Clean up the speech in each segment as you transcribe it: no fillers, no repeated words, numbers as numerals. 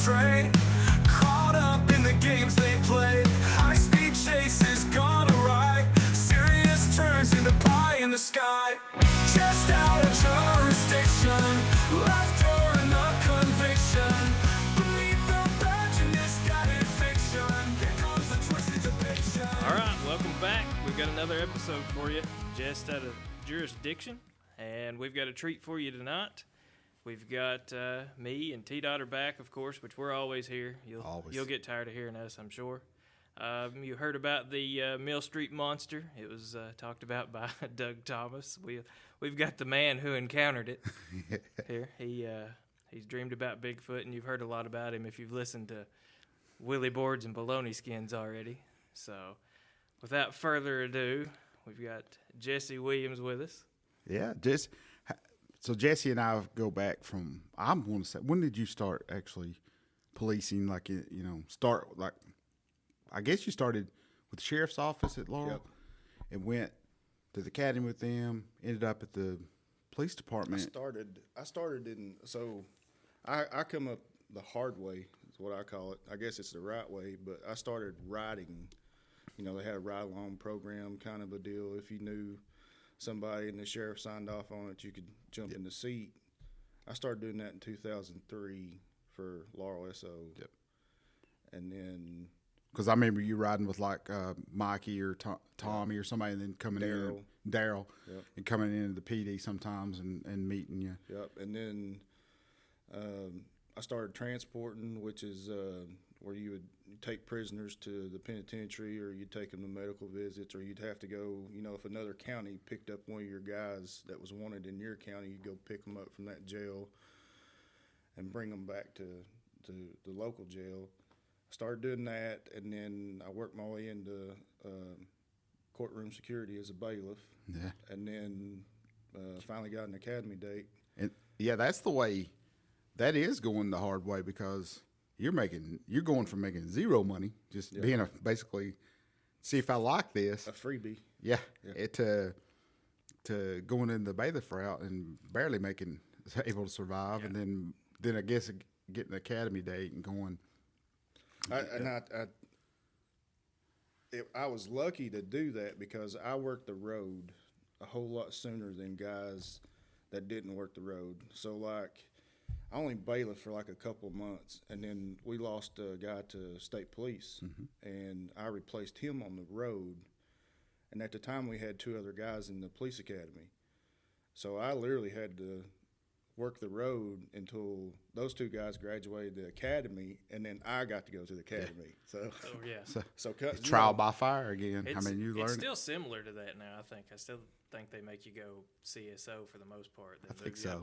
astray, caught up in the games they play. High-speed chases gone awry, serious turns into pie in the sky. Just out of jurisdiction, laughter and a conviction. Beneath the badge in misguided fiction, here comes the twisted depiction. All right, welcome back. We've got another episode for you, just out of jurisdiction, and we've got a treat for you tonight. We've got me and T-Dot are back, of course, which we're always here. You'll get tired of hearing us, I'm sure. You heard about the Mill Street Monster. It was talked about by Doug Thomas. We've got the man who encountered it here. He's dreamed about Bigfoot, and you've heard a lot about him if you've listened to Willie Boards and Baloney Skins already. So, without further ado, we've got Jesse Williams with us. Yeah, so Jesse and I go back from, I'm going to say, when did you start actually policing? Like, I guess you started with the sheriff's office at Laurel and went to the academy with them, ended up at the police department. I started I come up the hard way, is what I call it. I guess it's the right way, but I started riding. They had a ride-along program kind of a deal. If you knew somebody and the sheriff signed off on it, you could jump in the seat. I started doing that in 2003 for Laurel SO. Yep. And then... Because I remember you riding with like Mikey or Tommy or somebody, and then coming in, Daryl, and coming into the PD sometimes and meeting you. Yep. And then I started transporting, which is where you would take prisoners to the penitentiary, or you'd take them to medical visits, or you'd have to go, if another county picked up one of your guys that was wanted in your county, you'd go pick them up from that jail and bring them back to the local jail. I started doing that, and then I worked my way into courtroom security as a bailiff. Yeah. And then finally got an academy date. And that's the way. That is going the hard way, because you're going from making zero money, just being basically, see if I like this. A freebie. Yeah. To going in the bailiff route and barely able to survive. Yeah. And then I guess getting an academy date and going. I was lucky to do that because I worked the road a whole lot sooner than guys that didn't work the road. So I only bailiffed for a couple of months, and then we lost a guy to state police, and I replaced him on the road. And at the time, we had two other guys in the police academy. So I literally had to work the road until those two guys graduated the academy, and then I got to go to the academy. So it's trial by fire again. You learn. It's still it. Similar to that now. I still think they make you go CSO for the most part. I think so.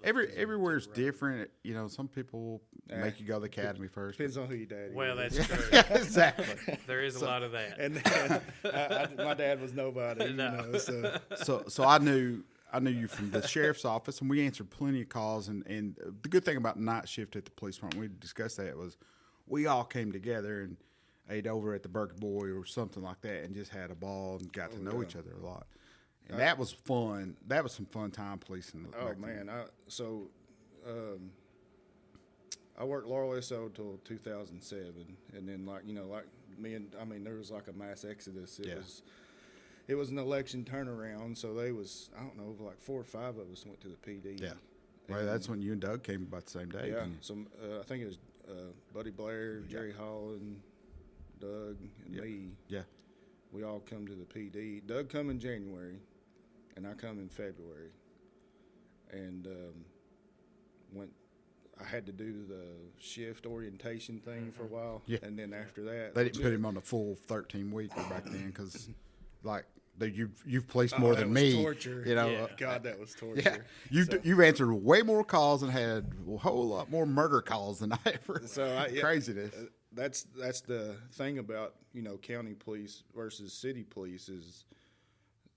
Everywhere's different. Some people make you go to the academy first. Depends on who your dad is. Well, that's true. Exactly. There is a lot of that. And my dad was nobody. No. So I knew you from the sheriff's office, and we answered plenty of calls. And the good thing about night shift at the police department, we discussed that, was we all came together and ate over at the Burger Boy or something like that, and just had a ball and got to know each other a lot. And that was fun. That was some fun time policing. Oh man! I worked Laurel SO till 2007, and then there was a mass exodus. It was an election turnaround, so I don't know, 4 or 5 of us went to the PD. Yeah. Well, that's when you and Doug came about the same day. Yeah. So I think it was Buddy Blair, Jerry Holland, Doug, and me. Yeah. We all come to the PD. Doug come in January, and I come in February. And I had to do the shift orientation thing for a while. Yeah. And then after that, they didn't put him on a full 13-weeker back then, because you've policed more than me. Torture. God, that was torture. Yeah. You've answered way more calls and had a whole lot more murder calls than I ever. Craziness. That's the thing about county police versus city police is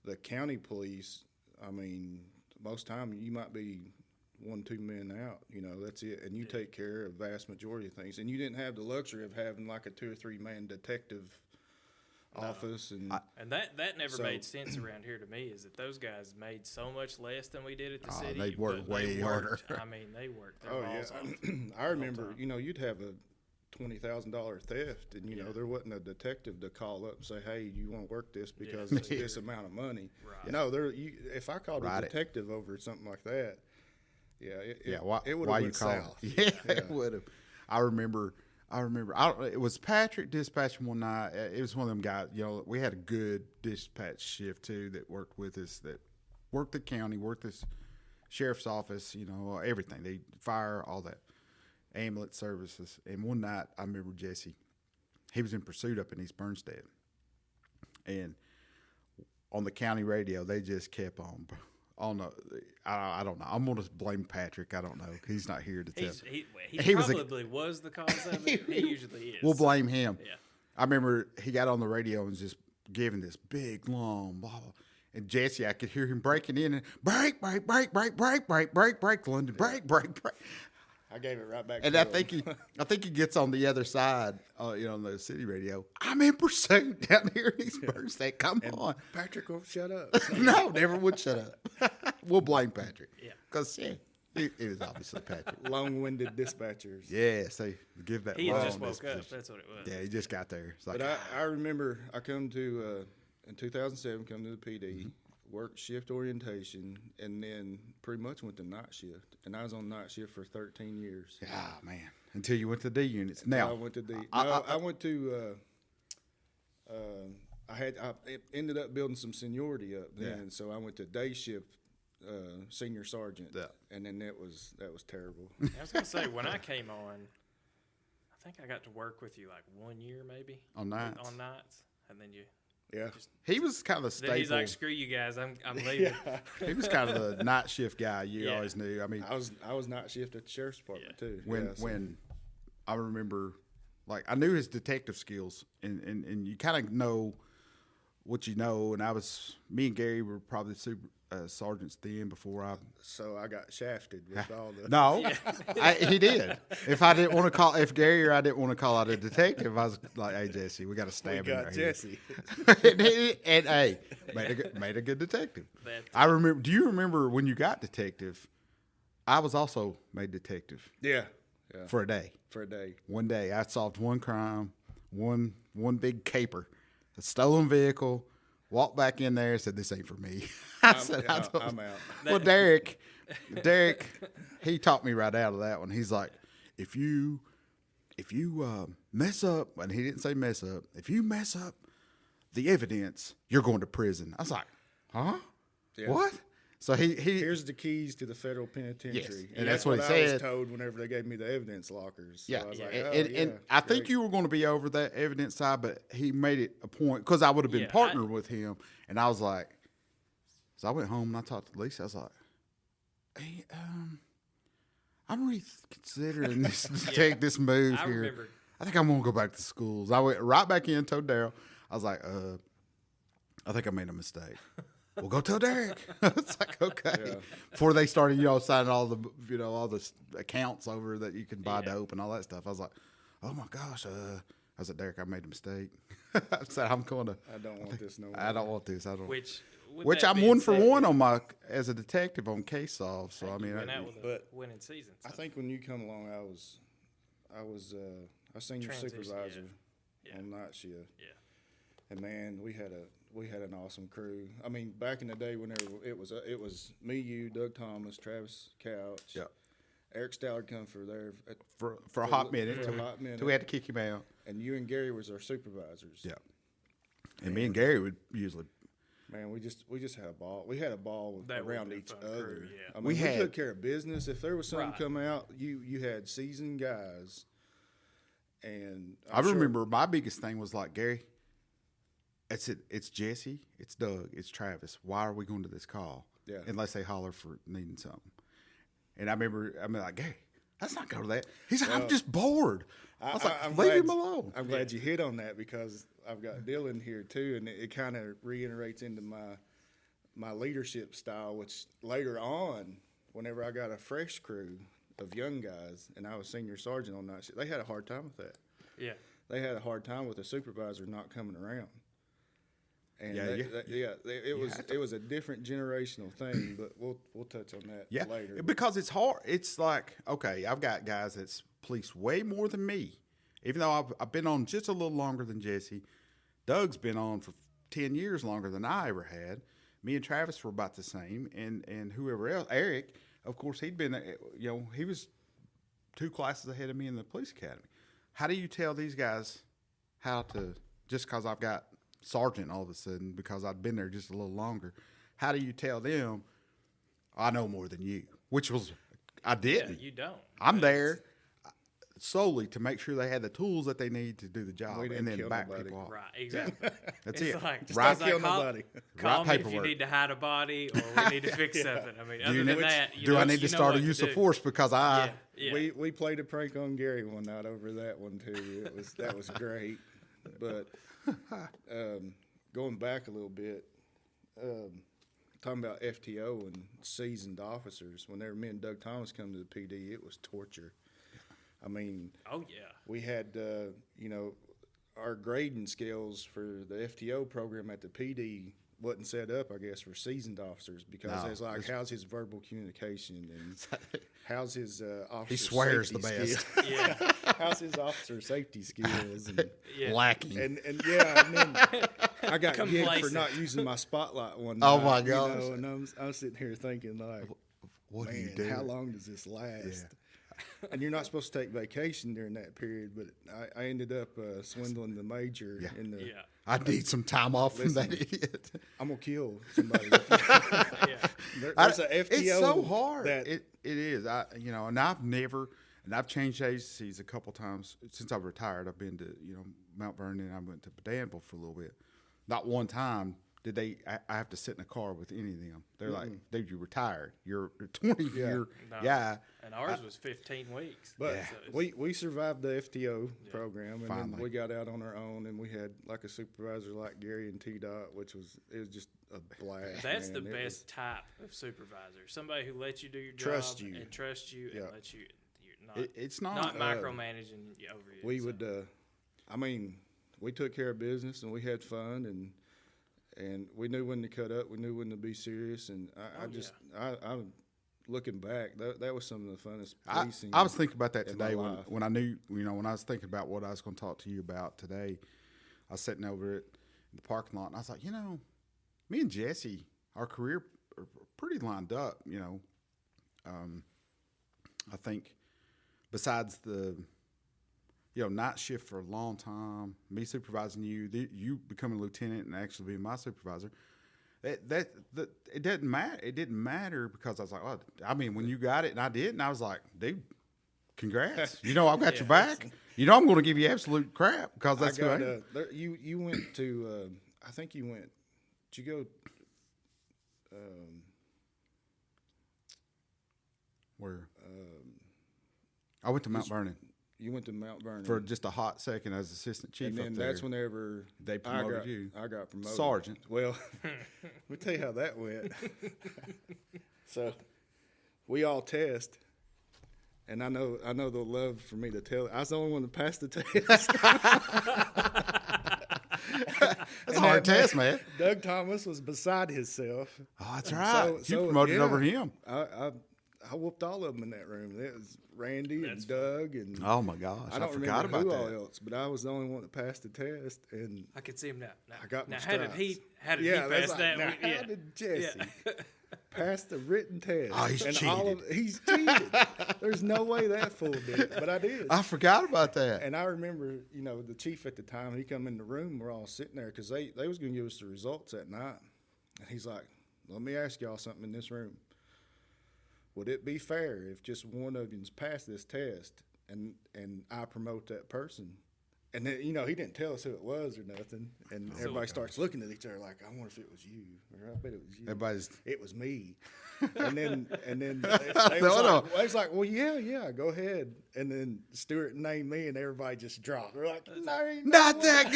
the county police. I mean, most time you might be 1-2 men out. That's it, and you take care of vast majority of things. And you didn't have the luxury of having a 2 or 3 man detective office, and And that never So- made sense around here to me. Is that those guys made so much less than we did at the city? they worked but way harder. I mean, they worked their oh balls yeah, off. I remember. time. You know, you'd have a $20,000 theft, and you know there wasn't a detective to call up and say, "Hey, you want to work this because it's this amount of money." Right. No, if I called Right. a detective over something like that, Why, it would why have you went call south. Yeah, it would have. I remember. It was Patrick dispatching one night. It was one of them guys. You know, we had a good dispatch shift too that worked with us. That worked the county, worked this sheriff's office. You know, everything. They fire, all that, ambulance services. And one night, I remember Jesse. He was in pursuit up in East Bernstead, and on the county radio, they just kept on. I don't know. I'm going to blame Patrick. I don't know. He's not here to tell. He probably was the cause of it. He usually is. We'll blame him. Yeah. I remember he got on the radio and was just giving this big, long blah, blah. And Jesse, I could hear him breaking in and break, break, break, break, break, break, break, break, London, break, break, break. I gave it right back. And to I him. think he gets on the other side, on the city radio. I'm in pursuit down here in East Bernstein. Come on. Patrick will shut up. No, never would shut up. We'll blame Patrick. Yeah. Because it was obviously Patrick. Long-winded dispatchers. Yeah, so give that He had long just woke up. disposition. That's what it was. Yeah, he just got there. It's like, But I remember I come to in 2007, come to the PD, worked shift orientation, and then pretty much went to night shift. And I was on night shift for 13 years. ah, man. Until you went to D units. Now Now, I went to the. I went to. I ended up building some seniority up then, so I went to day shift, senior sergeant, Yeah. and then that was terrible. I was gonna say when I came on, I think I got to work with you like 1 year maybe On nights. On nights, and then you. Yeah, he was kind of the Then he's staple. like, "Screw you guys, I'm leaving." He was kind of the night shift guy you Yeah. always knew. I mean, I was night shift at the sheriff's department too. when Yeah, so- when I remember, like, I knew his detective skills, and you kind of know what you know. And me and Gary were probably super sergeants then before I. So I got shafted with all the. No, he did. If Gary or I didn't want to call out a detective, I was like, "Hey Jesse, we got to we stab him got right Jesse. here." and hey, made a good detective. That- I remember. Do you remember when you got detective? I was also made detective yeah, for a day. for a day. One day, I solved one crime, one big caper, a stolen vehicle. Walked back in there and said, "This ain't for me." I said, I'm out. Well, Derek, he talked me right out of that one. He's like, if you mess up, and he didn't say mess up, if you mess up the evidence, you're going to prison. I was like, huh? Yeah. What? So he Here's the keys to the federal penitentiary. Yes, and that's what he I said. was told whenever they gave me the evidence lockers. So yeah, I was like, and I think you were going to be over that evidence side, but he made it a point because I would have been Yeah, partnered with him, and I was like, so I went home and I talked to Lisa. I was like, hey, I'm really considering this take this move I here. remember. I think I'm gonna go back to schools. I went right back in, told Daryl. I was like, I think I made a mistake. Well, go tell Derek. It's like, okay. Yeah. Before they started, signing all the accounts over that you can buy dope and all that stuff. I was like, oh my gosh. I was like, Derek, I made a mistake. I said, I'm going to. I don't want this no more. I don't want this. I don't. With Which that I'm being 1 for said, 1 on as a detective on case solve. So I mean, you went out with a but winning season. I think when you come along, I was a senior Transition, supervisor yeah. on night shift. Yeah. And man, we had an awesome crew. I mean, back in the day, whenever it was me, you, Doug Thomas, Travis Couch, Yeah. Eric Stallard come for there for a hot minute. for a Till hot minute. we had to kick him out. and you and Gary was our supervisors. Yeah. And me and Gary would usually. Man, we just had a ball. We had a ball That around would've each been fun other. crew, yeah. I mean, We we had- took care of business. If there was something Right. come out, you had seasoned guys. And I I'm sure- remember my biggest thing was like, Gary, it's Jesse, it's Doug, it's Travis. Why are we going to this call? Yeah. Unless they holler for needing something. And I remember, like, Gary, let's not go to that. He's like, I'm just bored. I was like, I'm leave glad- him alone. I'm glad you hit on that because I've got Dylan here too, and it kind of reiterates into my leadership style, which later on, whenever I got a fresh crew of young guys, and I was senior sergeant on night shift, they had a hard time with that. Yeah. They had a hard time with the supervisor not coming around. And Yeah, it was a different generational thing, but we'll touch on that later. Because it's hard. It's like, okay, I've got guys that's policed way more than me, even though I've been on just a little longer than Jesse. Doug's been on for 10 years longer than I ever had. Me and Travis were about the same, and whoever else, Eric, of course, he'd been, he was 2 classes ahead of me in the police academy. How do you tell these guys how to, just because I've got sergeant all of a sudden, because I've been there just a little longer, how do you tell them, I know more than you? Which was, I didn't. Yeah, you don't. I'm there solely to make sure they had the tools that they need to do the job, and then back people off. Right, exactly. That's It's it. like, just Right, as I kill call, nobody. call Right me if you paperwork. need to hide a body or we need to fix something. I mean, Do other you than need- that, do I need to you know start a what use to of do. force because I? Yeah. We played a prank on Gary one night over that one too. That was great. But going back a little bit, talking about FTO and seasoned officers. Whenever me and Doug Thomas come to the PD, it was torture. I mean, Oh yeah. we had our grading scales for the FTO program at the PD wasn't set up, I guess, for seasoned officers because No, it's like, how's his verbal communication and how's his officer He swears safety the best. skills? Yeah. How's his officer safety skills? And Yeah. Lacking. and then I got gigged for Complacent. not using my spotlight one night. Oh, my you gosh. know, and I'm sitting here thinking like, What do you man, do? how long does this last? And you're not supposed to take vacation during that period, but I ended up swindling the major in the. Yeah. I need some time off from that Listen. idiot. I'm gonna kill somebody. Yeah. There's an FTO. It's so hard. That, It is. And I've changed agencies a couple times since I've retired. I've been to Mount Vernon. I went to Danville for a little bit. Not one time did I have to sit in a car with any of them. They're like, dude, you retired. You're a 20-year No. guy. And ours was 15 weeks. But So it's- we survived the FTO program, and then Finally. we got out on our own, and we had like a supervisor like Gary and T-Dot, it was just a blast. that's man. the It was- best type of supervisor. Somebody who lets you do your Trust job you. and trusts you Yeah. and lets you. You're not, It's not not. micromanaging you over you. we so. would, we took care of business, and we had fun, and we knew when to cut up, we knew when to be serious, and I'm looking back, that was some of the funnest policing. I was thinking about that in my today life. when I knew, when I was thinking about what I was going to talk to you about today. I was sitting over it in the parking lot, and I was like, me and Jesse, our career are pretty lined up. I think besides the night shift for a long time, me supervising you, you becoming a lieutenant and actually being my supervisor. It doesn't matter. It didn't matter because I was like, when you got it and I did, and I was like, dude, congrats. I've got your back. I'm going to give you absolute crap because that's who I am. You went to, I think you went, did you go, Where? I went to Mount Vernon you went to Mount Vernon. for just a hot second as assistant chief and then up there. that's whenever They promoted you. I got promoted. Sergeant. Well, let me tell you how that went. So we all test, and I know they'll love for me to tell. I was the only one to pass the test. That's a hard test, man. Doug Thomas was beside himself. Oh, that's right. You promoted over him. I whooped all of them in that room. It was Randy and Doug and Oh my gosh, I don't forgot remember about who that. all else, but I was the only one that passed the test, and I could see him now. I got my now. How did he that's pass like, that? now, one? how did Jesse pass the written test? Oh, he's cheated. He's cheated. There's no way that fool did it, but I did. I forgot about that. And I remember, the chief at the time, he come in the room, we're all sitting there, because they was going to give us the results that night. And he's like, let me ask y'all something in this room. Would it be fair if just one of you's passed this test and I promote that person? And then, he didn't tell us who it was or nothing. And everybody starts looking at each other like, I wonder if it was you. Or I bet it was you. It was me. And then they was like, well, yeah, go ahead. And then Stuart named me, and everybody just dropped. They're like, no, Not that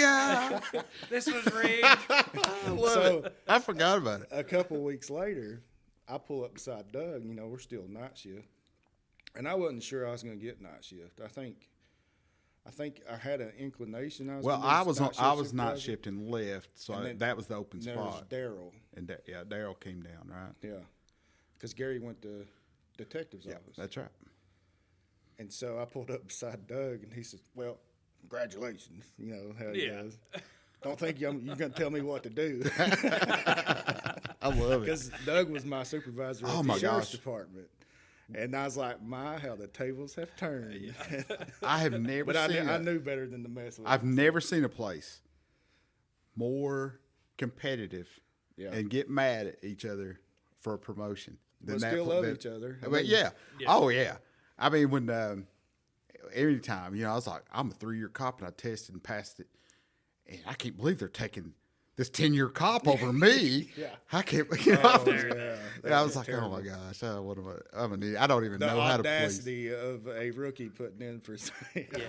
guy. This was rigged. I love So- it. I forgot about it. A couple weeks later, I pull up beside Doug. We're still night shift, and I wasn't sure I was going to get night shift. I I think I had an inclination. Well, I I was supervisor. night shifting left, so And then that was the open There was spot. Daryl. And Daryl came down, right? Yeah, because Gary went to detective's Yeah, office. that's right. And so I pulled up beside Doug, and he says, "Well, congratulations. You know how he Yeah. does. Don't think you're going to tell me what to do." I love it. Because Doug was my supervisor Oh, at my the sheriff's gosh. department. And I was like, how the tables have turned. I have never But seen I knew better than to mess with I've him. never seen a place more competitive Yeah. and get mad at each other for a promotion. But still love each other. I But mean- yeah. Yeah. Oh, yeah. I mean, when every time, I was like, I'm a 3-year cop, and I tested and passed it. And I can't believe they're taking this 10-year cop over me. Yeah. I can't, Oh, yeah. yeah. I was like, oh my gosh, what am I? I'm an idiot. I don't even The know how to police. audacity of a rookie putting in for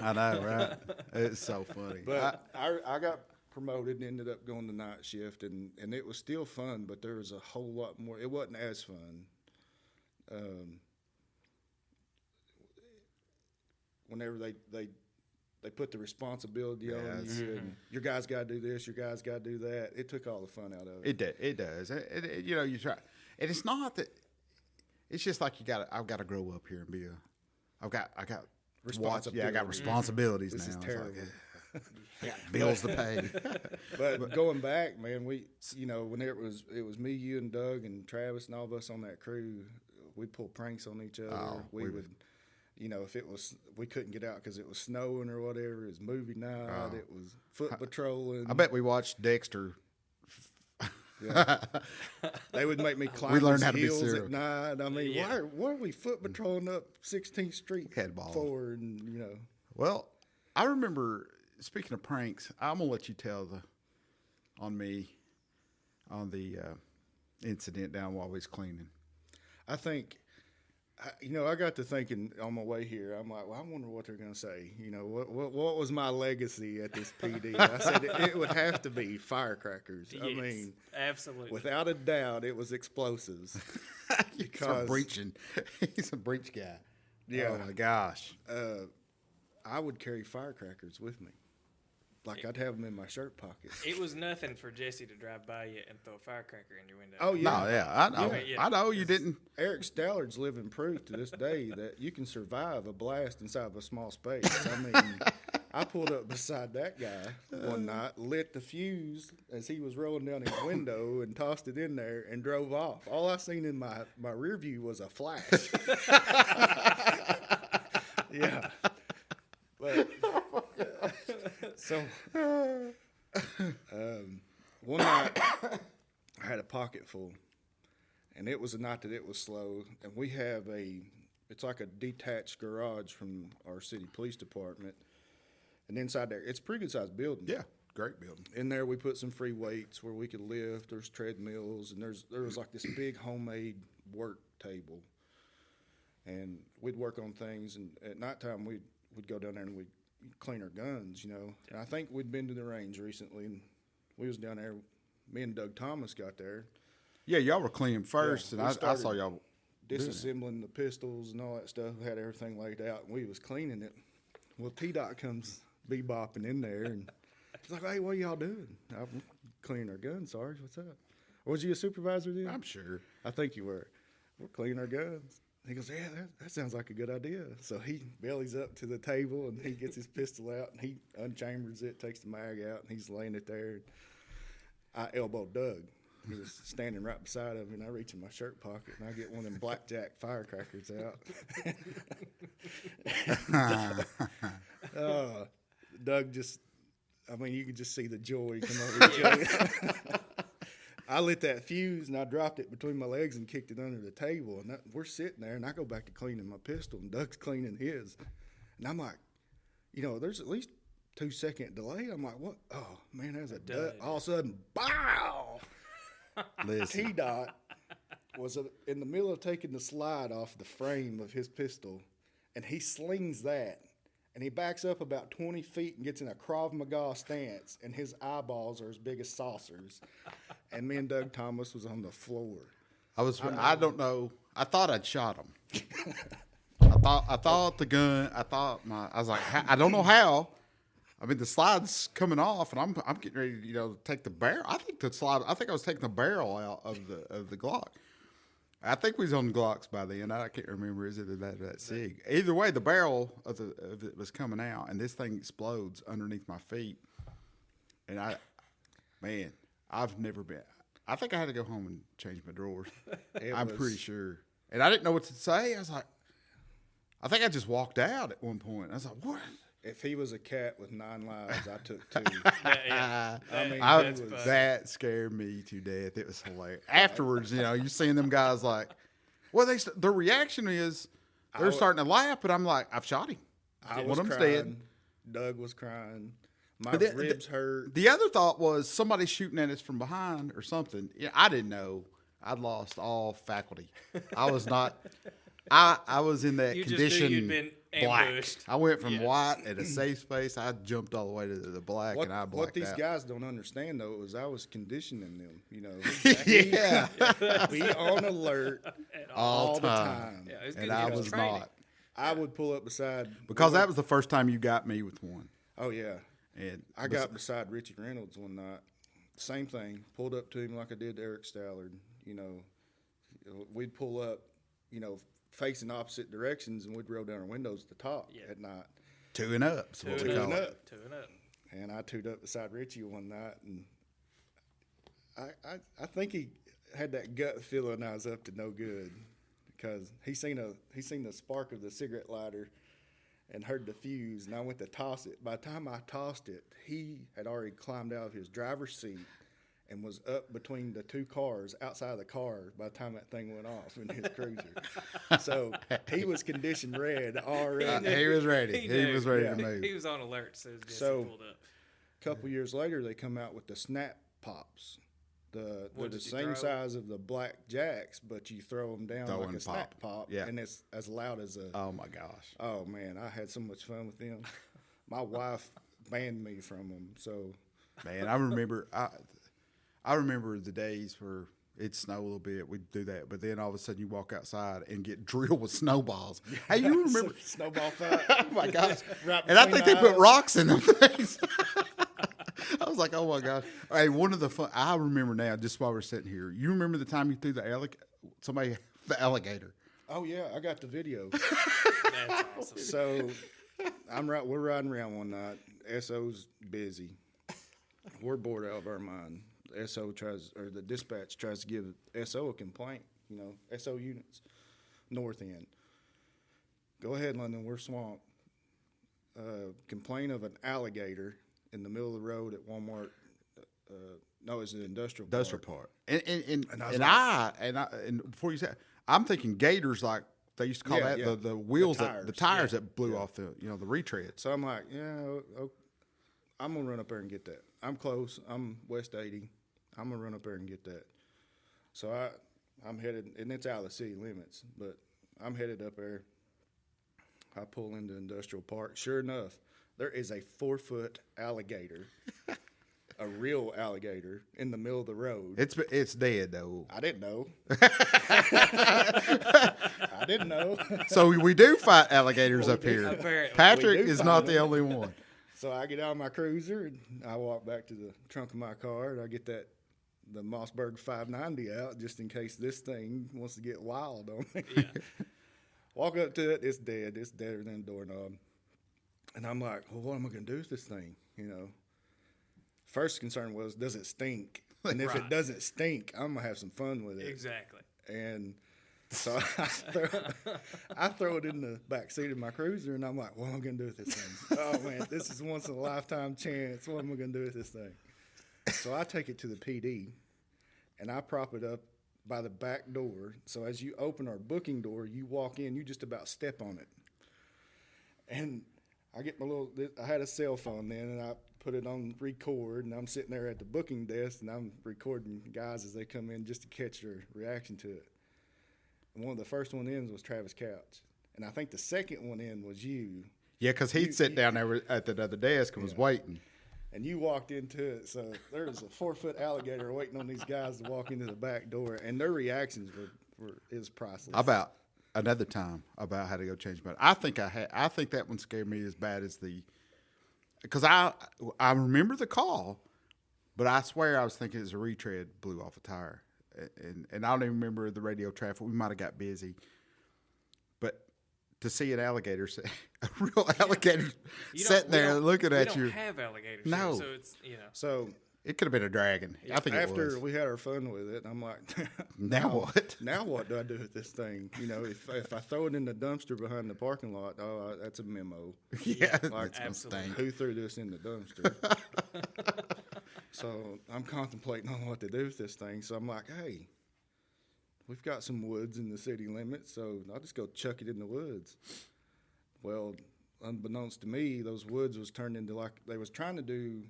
I know, right? It's so funny. But I got promoted and ended up going to night shift, and it was still fun, but there was a whole lot more. It wasn't as fun. Whenever they put the responsibility on you, and your guys got to do this, your guys got to do that. It took all the fun out of it. It does. You know, you try, and it's not that. It's just like I've got to grow up here and be I got Responsibility. I got responsibilities This now. is It's terrible. Like, I got bills to pay. But going back, man, when it was me, you, and Doug, and Travis, and all of us on that crew, we'd pull pranks on each other. Oh, we would, if it was, we couldn't get out because it was snowing or whatever. It was movie night. It was foot patrolling. I bet we watched Dexter. Yeah. They would make me climb We learned these how to be hills serial. at night. I mean, Yeah. why are we foot patrolling up 16th Street Had balls. forward? And Well, I remember. Speaking of pranks, I'm gonna let you tell on the incident down while we was cleaning. I think, I got to thinking on my way here. I'm like, well, I wonder what they're going to say. What was my legacy at this PD? I said it would have to be firecrackers. I Yes, mean, absolutely. without a doubt, it was explosives. Because breaching, he's a breach guy. Yeah. Oh my gosh. I would carry firecrackers with me. Like I'd have them in my shirt pocket. It was nothing for Jesse to drive by you and throw a firecracker in your window. Oh, yeah. No, yeah, I know. Yeah. I know you didn't. Eric Stallard's living proof to this day that you can survive a blast inside of a small space. I mean, I pulled up beside that guy one night, lit the fuse as he was rolling down his window, and tossed it in there and drove off. All I seen in my rear view was a flash. Yeah. But, so, one night I had a pocket full, and it was a night that it was slow, and we have it's like a detached garage from our city police department, and inside there, it's a pretty good sized building. Yeah, great building. In there, we put some free weights where we could lift. There's treadmills, and there was like this big homemade work table, and we'd work on things. And at nighttime, we'd go down there and we'd clean our guns, And I think we'd been to the range recently, and we was down there. Me and Doug Thomas got there, Yeah, y'all were cleaning first, Yeah, and we I started saw y'all doing it. disassembling the pistols and all that stuff. Had everything laid out, and we was cleaning it. Well, T-Dot comes bebopping in there, and he's like, "Hey, what y'all doing?" I'm cleaning our guns, Sarge. What's up? Was you a supervisor then? I'm sure. I think you were. We're cleaning our guns. He goes, "Yeah, that sounds like a good idea." So he bellies up to the table, and he gets his pistol out, and he unchambers it, takes the mag out, and he's laying it there. I elbowed Doug. He was standing right beside him, and I reach in my shirt pocket, and I get one of them blackjack firecrackers out. Doug you could just see the joy come over Joey. I lit that fuse, and I dropped it between my legs and kicked it under the table. And we're sitting there, and I go back to cleaning my pistol, and Doug's cleaning his. And I'm like, there's at least 2-second delay. I'm like, what? Oh, man, there's a dud. All of a sudden, bow! Listen, T-Dot was in the middle of taking the slide off the frame of his pistol, and he slings that, and he backs up about 20 feet and gets in a Krav Maga stance, and his eyeballs are as big as saucers. And me and Doug Thomas was on the floor. I don't know. I thought I'd shot him. I thought the gun. I was like, I don't know how. I mean, the slide's coming off, and I'm getting ready to to take the barrel. I think I was taking the barrel out of the Glock. I think we was on Glocks by then. I can't remember. Is it that SIG? Either way, the barrel of it was coming out, and this thing explodes underneath my feet. And I've never been. I think I had to go home and change my drawers. I'm pretty sure. And I didn't know what to say. I was like, I think I just walked out at one point. I was like, what? If he was a cat with 9 lives, I took 2. Yeah. I mean, that scared me to death. It was hilarious. Afterwards, you seeing them guys like, well, their reaction is they're starting to laugh, but I'm like, I've shot him. I One was of them's crying. dead. Doug was crying. My But ribs hurt. The other thought was somebody shooting at us from behind or something. Yeah, I didn't know. I'd lost all faculty. I was not. I was in that You just condition. knew you'd been black. ambushed. I went from white at a safe space. I jumped all the way to the black, and I blacked What these out. guys don't understand though is I was conditioning them. Yeah, Be on alert all the time. Yeah, it's and good. I It was training. not I would pull up beside because that was the first time you got me with one. Oh yeah, And I got beside Richie Reynolds one night. Same thing. Pulled up to him like I did to Eric Stallard. We'd pull up, facing opposite directions, and we'd roll down our windows at the top at night. two and up. So what we call it. Two and up. And I tuned up beside Richie one night, and I think he had that gut feeling I was up to no good because he seen the spark of the cigarette lighter and heard the fuse, and I went to toss it. By the time I tossed it, he had already climbed out of his driver's seat and was up between the 2 cars outside of the car by the time that thing went off in his cruiser. So he was conditioned red already. He was ready. He knew. was ready Yeah. to move. He was on alert as soon as Jesse So- pulled up. A couple years later, they come out with the Snap Pops. They're What the did you same throw? size of the Black Jacks, but you throw them down Throw like and a Snap Pop, Yeah. and it's as loud as a. Oh my gosh. Oh man, I had so much fun with them. My wife banned me from them. So Man, I remember I remember the days where it'd snow a little bit. We'd do that, but then all of a sudden you walk outside and get drilled with snowballs. Hey, you remember? snowball fight. Oh my gosh! Right And I between think they the put eyes. rocks in them things. I was like, oh my gosh! Hey, one of the fun. I remember now, just while we're sitting here. You remember the time you threw the alligator? Oh yeah, I got the video. That's awesome. So we're riding around one night. SO's busy. We're bored out of our mind. The dispatch tries to give SO a complaint. SO units, north end. Go ahead, London. We're swamped. Complaint of an alligator in the middle of the road at Walmart. No, it's an industrial Part. And I before you said, I'm thinking gators like they used to call Yeah, that yeah. the wheels The the tires. tires that blew off the retreads. So I'm like, I'm gonna run up there and get that. I'm close. I'm West 80. I'm gonna run up there and get that. So I'm headed, and it's out of the city limits, but I'm headed up there. I pull into industrial park. Sure enough, there is a 4-foot alligator, a real alligator, in the middle of the road. It's dead though. I didn't know. I didn't know. So we do fight alligators up here. Apparently. Patrick We do is fight not them. the only one. So I get out of my cruiser and I walk back to the trunk of my car and I get the Mossberg 590 out just in case this thing wants to get wild on me. Yeah. Walk up to it, it's dead. It's deader than a doorknob. And I'm like, well, what am I going to do with this thing? First concern was, does it stink? And if it Right. doesn't stink, I'm going to have some fun with it. Exactly. And so I throw it in the back seat of my cruiser, and I'm like, what am I going to do with this thing? Oh, man, this is once in a lifetime chance. What am I going to do with this thing? So I take it to the PD, and I prop it up by the back door. So as you open our booking door, you walk in, you just about step on it. And I get I had a cell phone then, and I put it on record, and I'm sitting there at the booking desk, and I'm recording guys as they come in just to catch their reaction to it. And one of the first one in was Travis Couch. And I think the second one in was you. Yeah, because he'd sit down there at the other desk and was waiting. And you walked into it. So there was a 4-foot alligator waiting on these guys to walk into the back door. And their reactions were priceless. another time about how to go change my. I think I think that one scared me as bad as because I remember the call, but I swear I was thinking it was a retread blew off a tire, and I don't even remember the radio traffic. We might have got busy, but to see an alligator, a real alligator sitting there looking at you. We don't have alligators. No. So it's So it could have been a dragon. I think it was. after we had our fun with it, I'm like, Now what? Now what do I do with this thing? If I throw it in the dumpster behind the parking lot, that's a memo. Yeah, Like, it's gonna stink. Who threw this in the dumpster? So I'm contemplating on what to do with this thing. So I'm like, hey, we've got some woods in the city limits, so I'll just go chuck it in the woods. Well, unbeknownst to me, those woods was turned into they was trying to do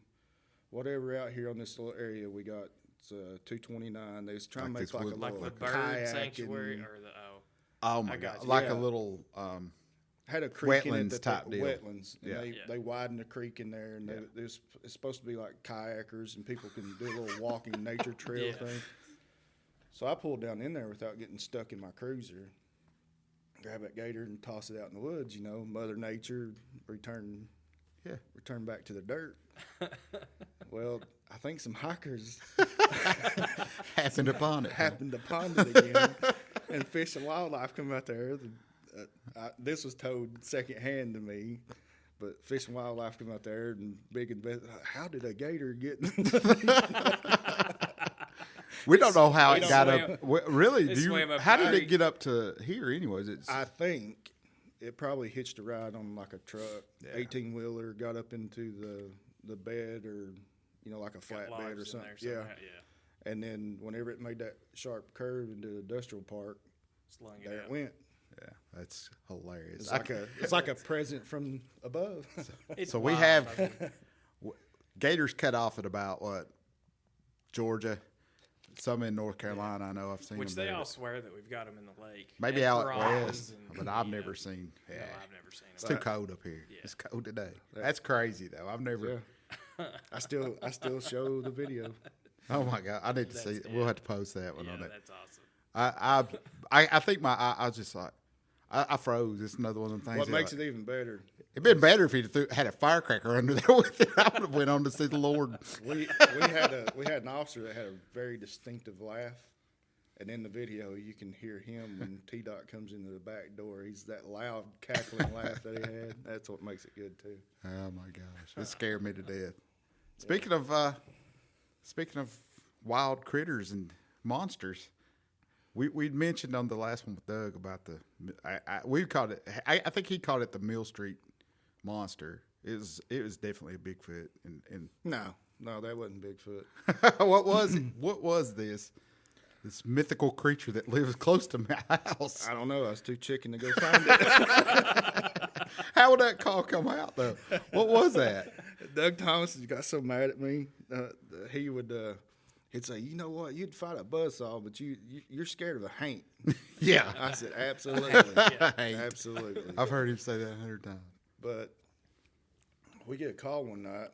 whatever out here on this little area we got. It's 229. They was trying to make like a like little the bird kayak sanctuary and or the Oh my I got god! you. Like Yeah. a little. had a creek in it Wetlands that type they, deal. wetlands. And Yeah. they widened the creek in there, and it's supposed to be like kayakers, and people can do a little walking nature trail Yeah. thing. So I pulled down in there without getting stuck in my cruiser, grab that gator and toss it out in the woods. Mother Nature return back to the dirt. Well, I think some hikers happened upon it. happened upon it again, and Fish and Wildlife come out there. This was told secondhand to me, but Fish and Wildlife come out there and how did a gator get? We don't know how it It got swam- up. Really? it swam up How did high. it get up to here? Anyways, I think it probably hitched a ride on like a truck, 18-wheeler, got up into the bed or like a flat got bed or lodged in something. there Yeah. somehow, yeah. And then whenever it made that sharp curve into the industrial park, Slung it there out. it went. yeah, that's hilarious. It's like a present from above. It's So we wild. have- I mean, Gators cut off at about what? Georgia, some in North Carolina. I know I've seen which them they there. all swear that we've got them in the lake. Maybe And out prawns west, and, but I've you know, never seen. Yeah, No, I've never seen it's them. too cold up here. Yeah. It's cold today. That's crazy though. I've never. Yeah. I still show the video. Oh my god! I need to see. That's- We'll have to post that one Yeah, on it. that's awesome. I think I was just like I froze. It's another one of them things. What makes it even better? It'd been better if he'd had a firecracker under there with it. I would have went on to see the Lord. We had an officer that had a very distinctive laugh, and in the video you can hear him when T-Dot comes into the back door. He's that loud cackling laugh that he had. That's what makes it good too. Oh my gosh, it scared me to death. Speaking of wild critters and monsters, we'd mentioned on the last one with Doug about we called it. I think he called it the Mill Street Monster. It was definitely a Bigfoot. And No, that wasn't Bigfoot. what was it? What was this mythical creature that lives close to my house? I don't know. I was too chicken to go find it. How would that call come out though? What was that? Doug Thomas got so mad at me. He would he'd say, "You know what? You'd fight a buzzsaw, but you're scared of a haint." Yeah, I said, "Absolutely, Haint. absolutely." I've heard him say that 100 times. But we get a call one night.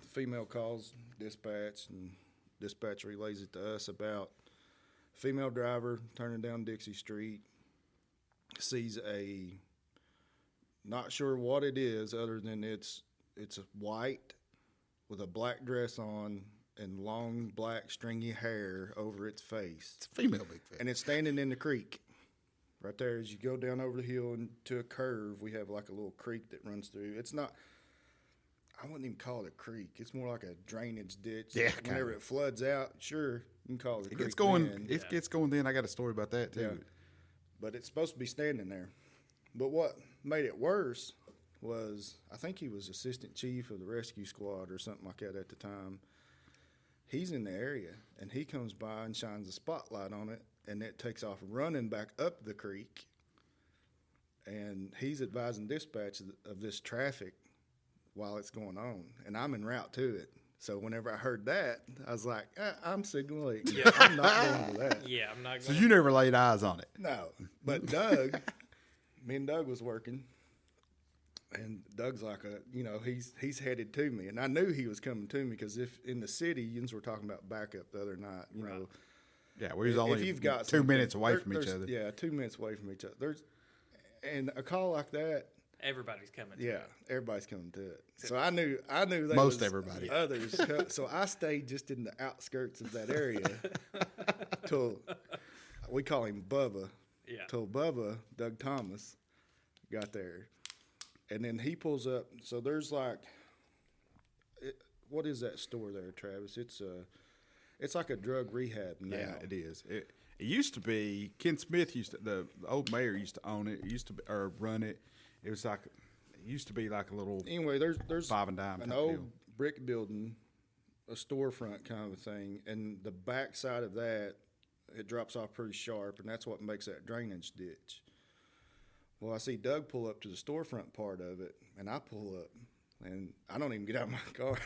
The female calls dispatch, and dispatch relays it to us about female driver turning down Dixie Street, sees not sure what it is other than it's white with a black dress on and long black stringy hair over its face. It's a female Bigfoot. And it's standing in the creek. Right there, as you go down over the hill into a curve, we have like a little creek that runs through. It's not, I wouldn't even call it a creek. It's more like a drainage ditch. Yeah, Whenever kinda. it floods out, sure, you can call it a It creek. gets going. then. It gets going. Then I got a story about that too. Yeah. But it's supposed to be standing there. But what made it worse was, I think he was assistant chief of the rescue squad or something like that at the time. He's in the area, and he comes by and shines a spotlight on it, and it takes off running back up the creek. And he's advising dispatch of this traffic while it's going on, and I'm en route to it. So whenever I heard that, I was like, I'm signaling. Yeah. I'm not going to that. Yeah, I'm not So going you never laid eyes on it. No, but Doug, me and Doug was working, and Doug's like he's headed to me, and I knew he was coming to me because if in the city, you were talking about backup the other night, you know, Yeah, we was if only you've got 2 something, minutes away from each there's- other. Yeah, 2 minutes away from each other. And a call like that. Everybody's coming. Yeah, everybody's coming to it. So I knew they Most was everybody. Others. So I stayed just in the outskirts of that area till we call him Bubba. Yeah. Till Bubba, Doug Thomas, got there, and then he pulls up. So there's like, what is that store there, Travis? It's like a drug rehab now. Yeah, it is. It used to be. Ken Smith the old mayor used to own it. It used to be, or run it. It was like it used to be like a little Anyway, there's five and dime an type old deal. brick building, a storefront kind of a thing, and the back side of that, it drops off pretty sharp, and that's what makes that drainage ditch. Well, I see Doug pull up to the storefront part of it, and I pull up, and I don't even get out of my car.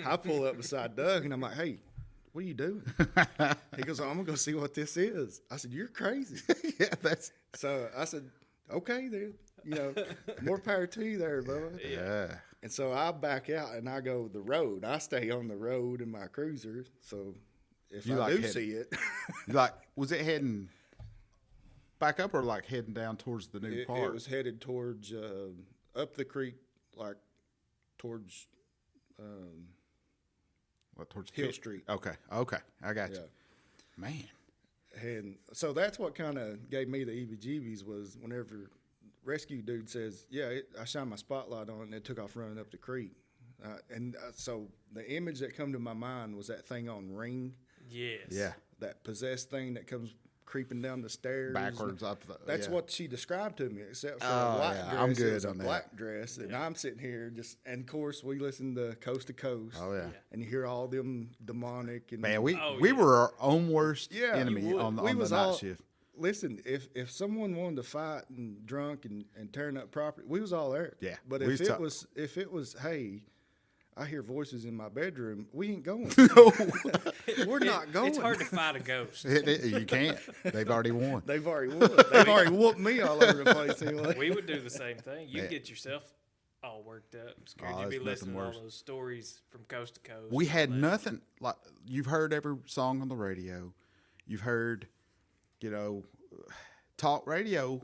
I pull up beside Doug, and I'm like, "Hey, what are you doing?" He goes, "I'm gonna go see what this is." I said, "You're crazy." Yeah, that's So I said, "Okay, then. More power to you there, Bubba." yeah. And so I back out and I go the road. I stay on the road in my cruiser. So if You I like do heading- see it, Like, was it heading back up or like heading down towards the new park? it was headed towards up the creek, like towards What, towards Hill Street. Okay, I got you. Yeah. Man, And so that's what kind of gave me the EBGBs was whenever rescue dude says, "Yeah, I shined my spotlight on it and it took off running up the creek." So the image that come to my mind was that thing on Ring, Yes. yeah, that possessed thing that comes creeping down the stairs. backwards up. That's yeah. what she described to me, except for Oh, a white yeah, dress. I'm It good was a on that. black dress, and I'm sitting here and of course we listen to Coast to Coast. Oh yeah, And you hear all them demonic and man. We Oh, we yeah. were our own worst Yeah, enemy you would. on the we on the was night all shift. listen. If someone wanted to fight and drunk and tearing up property, we was all there. Yeah, But we if was it was, hey, I hear voices in my bedroom, we ain't going. We're not going. It's hard to fight a ghost. You can't. They've already won. They've already won. They've already whooped me all over the place anyway. We would do the same thing. You Yeah. get yourself all worked up and scared. Oh, You'd be there's nothing listening to all worse. those stories from coast to coast. We and had all that. nothing like you've heard every song on the radio. You've heard, talk radio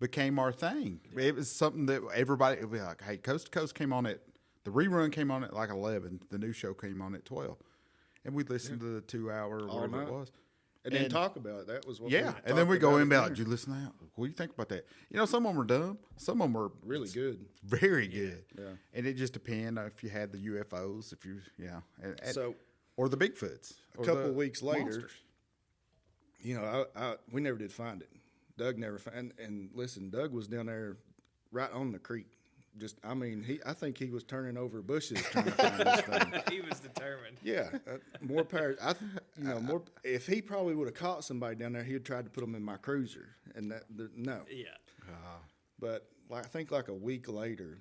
became our thing. It was something that everybody would be like, hey, Coast to Coast came on the rerun came on at like 11. The new show came on at 12. And we'd listen to the 2 hour or All whatever it night. was. And then talk about it. That was what Yeah. we And then we talked go about in and be at like, dinner. did you listen to that? What do you think about that? Some of them were dumb. Some of them were Really good. very good. Yeah. And it just depends if you had the UFOs, if you, So or the Bigfoots. a couple of weeks later, we never did find it. Doug never found. And listen, Doug was down there, right on the creek. I think he was turning over bushes trying to find this thing. He was determined. Yeah, more power. More. If he probably would have caught somebody down there, he would tried to put them in my cruiser, and no. Yeah. But I think like a week later,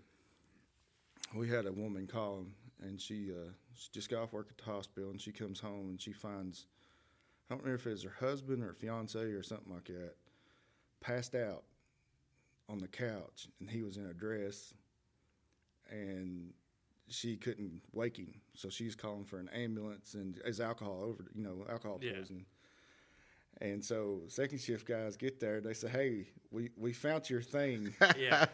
we had a woman call him, and she just got off work at the hospital, and she comes home and she finds, I don't remember if it was her husband or fiance or something like that, passed out on the couch, and he was in a dress, and she couldn't wake him, so she's calling for an ambulance, and as alcohol Yeah. poisoning. And so second shift guys get there, they say, hey, we found your thing. Yeah.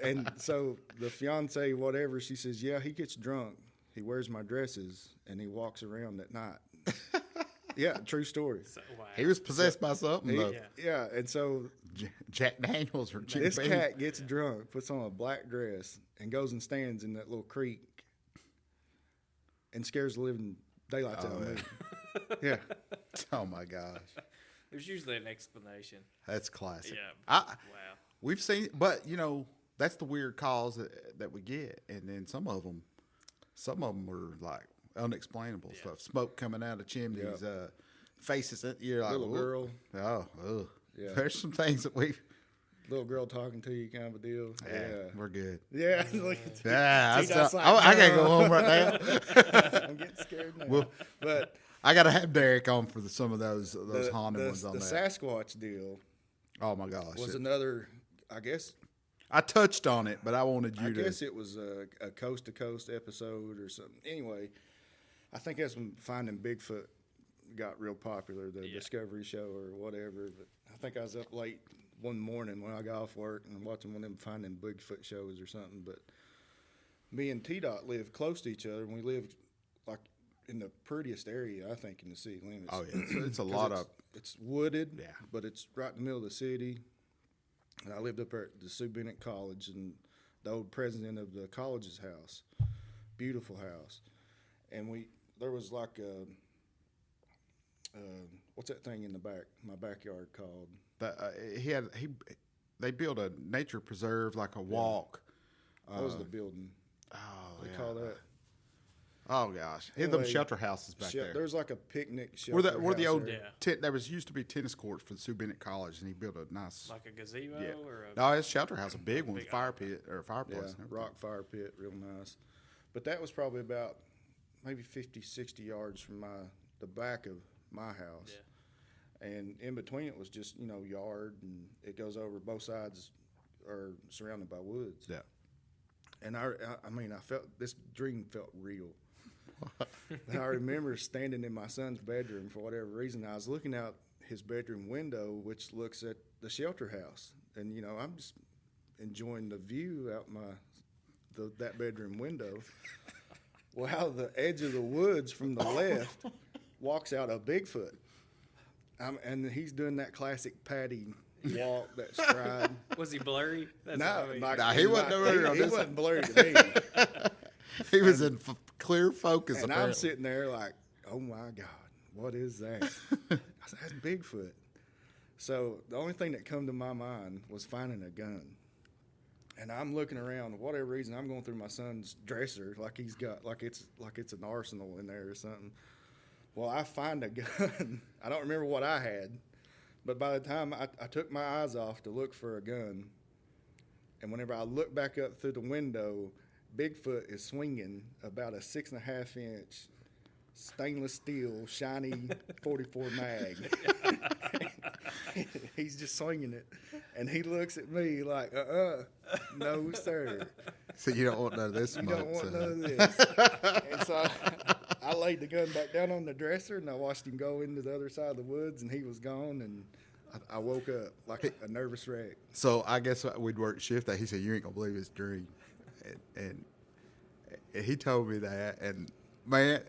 And so the fiance, whatever, she says, yeah, he gets drunk, he wears my dresses, and he walks around at night. Yeah, true story. So, wow. He was possessed by something, though. Yeah, and so Jack Daniels or Jim this Beam. cat gets drunk, puts on a black dress, and goes and stands in that little creek and scares the living daylights out of me. Yeah. Oh my gosh, There's usually an explanation. that's classic. Yeah. Wow. We've seen, but that's the weird calls that we get, and then some of them were like unexplainable stuff. Smoke coming out of chimneys, faces. You're like, Little "Whoa." girl. Oh, ugh. Yeah. There's some things that Little girl talking to you kind of a deal. we're good. Yeah. Look at you. Yeah, See, that's like, I gotta go home right now. I'm getting scared now. But I gotta have Derek on for some of those haunted ones on the that. Sasquatch deal Oh my gosh, was another, I guess I touched on it, but I wanted you I to. guess it was a coast to coast episode or something. Anyway, I think that's when Finding Bigfoot got real popular, the Discovery Show or whatever. But I think I was up late one morning when I got off work and watching one of them Finding Bigfoot shows or something. But me and T-Dot lived close to each other, and we lived like in the prettiest area, I think, in the city limits. Oh yeah, it's a lot of. It's wooded, Yeah. but it's right in the middle of the city. And I lived up there at the Sue Bennett College, and the old president of the college's house, beautiful house, and there was like a what's that thing in the back, my backyard called? They built a nature preserve, like a walk. That was the building. Oh, They call that. Oh gosh, Anyway, them shelter houses back there. There's like a picnic shelter. Where the house old there. there used to be tennis courts for the Sue Bennett College, and he built a nice. Like a gazebo or a No, it's a shelter house, a big one, fire pit or fireplace. Yeah, rock fire pit, real nice. But that was probably about maybe 50, 60 yards from the back of my house. Yeah. And in between it was just, yard, and it goes over both sides are surrounded by woods. Yeah. And I felt, this dream felt real. And I remember standing in my son's bedroom for whatever reason. I was looking out his bedroom window, which looks at the shelter house. And, I'm just enjoying the view out that bedroom window. Well, out of the edge of the woods from the left walks out a Bigfoot. And he's doing that classic Patty walk, that stride. Was he blurry? That's No, what I mean. he wasn't blurry on he this wasn't blurry to me. He was in clear focus. And apparently. I'm sitting there like, oh my God, what is that? I said, that's Bigfoot. So the only thing that come to my mind was finding a gun. And I'm looking around, for whatever reason, I'm going through my son's dresser like he's got, like it's an arsenal in there or something. Well, I find a gun. I don't remember what I had, but by the time I took my eyes off to look for a gun, and whenever I look back up through the window, Bigfoot is swinging about a 6.5 inch stainless steel shiny 44 mag. He's just swinging it, and he looks at me like, no sir. So you don't want none of this You smoke. don't want so. none of this. And so I laid the gun back down on the dresser, and I watched him go into the other side of the woods, and he was gone, and I woke up like a nervous wreck. So I guess we'd work shift that. He said, "You ain't gonna believe his dream," and he told me that. And man,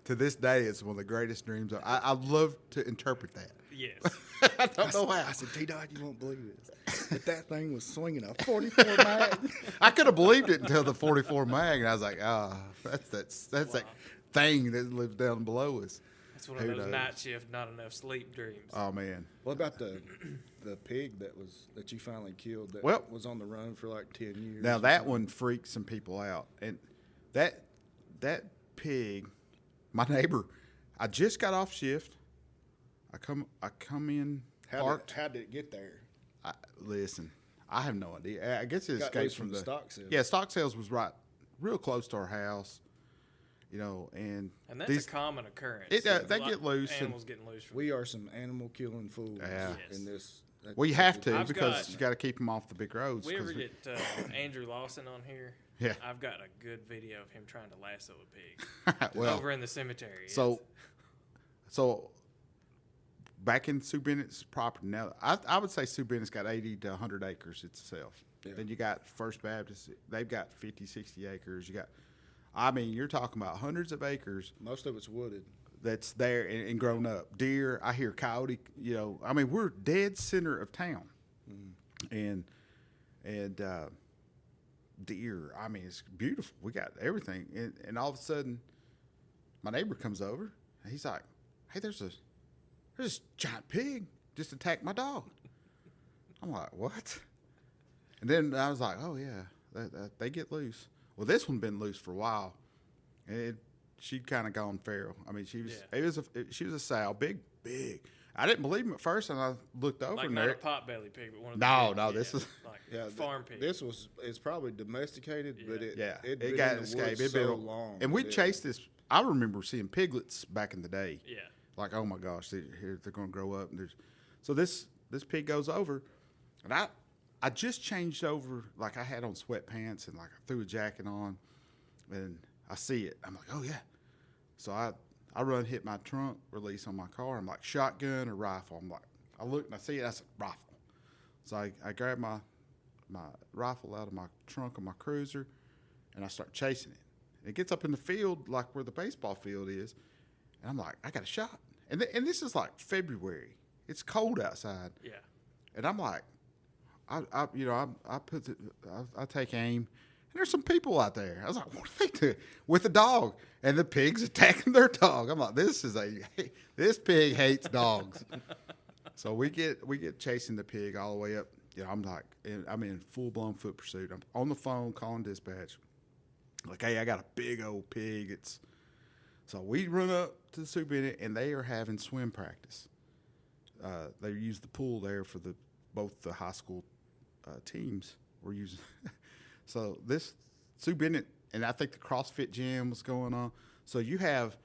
to this day, it's one of the greatest dreams. I love to interpret that. Yes. I don't know how. I said, T-Dot, you won't believe this. But that thing was swinging a 44 mag. I could have believed it until the 44 mag, and I was like, that's that thing that lives down below us. That's one of Who those knows? night shift, not enough sleep dreams. Oh man. What about the pig that you finally killed that Well- was on the run for like 10 years? Now that one freaked some people out, and that pig, my neighbor, I just got off shift. I come in parked. How did it get there? Listen, I have no idea. I guess it Got escaped loose from from the stock sales. Yeah, stock sales was real close to our house, and And that's these, a common occurrence. It, A they lot get of loose and- Animals getting loose. From We are some animal killing fools Yeah. Yes. in this. well, you have to I've because got- you got to keep them off the big roads. we ever 'cause get Andrew Lawson on here? Yeah. I've got a good video of him trying to lasso a pig well, over in the cemetery. so back in Sue Bennett's property now, I would say Sue Bennett's got 80 to 100 acres itself. Yeah. Then you got First Baptist, they've got 50, 60 acres. You're talking about hundreds of acres Most of it's wooded. that's there and grown up. Deer, I hear coyote, we're dead center of town. And deer, it's beautiful. We got everything. And all of a sudden, my neighbor comes over, and he's like, hey, there's this giant pig just attacked my dog. I'm like, what? And then I was like, oh, yeah, they get loose. Well, this one been loose for a while, and she'd kind of gone feral. She was she was a sow, big. I didn't believe him at first, and I looked over like and not there. a potbelly pig, but one of No, this is like farm pig. It's probably domesticated, but it been got in the escaped. woods so long. and we that chased this. I remember seeing piglets back in the day. Yeah. Like, oh my gosh, they're going to grow up. And so this pig goes over, and I just changed over, like I had on sweatpants and like I threw a jacket on, and I see it. I'm like, oh yeah. So I I hit my trunk release on my car. I'm like, shotgun or rifle? I'm like, I look and I see it. That's a rifle. So I grab my rifle out of my trunk of my cruiser, and I start chasing it. It gets up in the field, like where the baseball field is, and I'm like, I got a shot. And this is like February. It's cold outside. Yeah. And I'm like, I take aim, and there's some people out there. I was like, what are they doing with the dog? And the pig's attacking their dog. I'm like, this pig hates dogs. So we get chasing the pig all the way up. I'm like, I'm in full blown foot pursuit. I'm on the phone calling dispatch. Like, hey, I got a big old pig. So we run up to the Sioux Bennett, and they are having swim practice. They use the pool there for both the high school teams were using. So this Sioux Bennett, and I think the CrossFit gym was going on. So you have,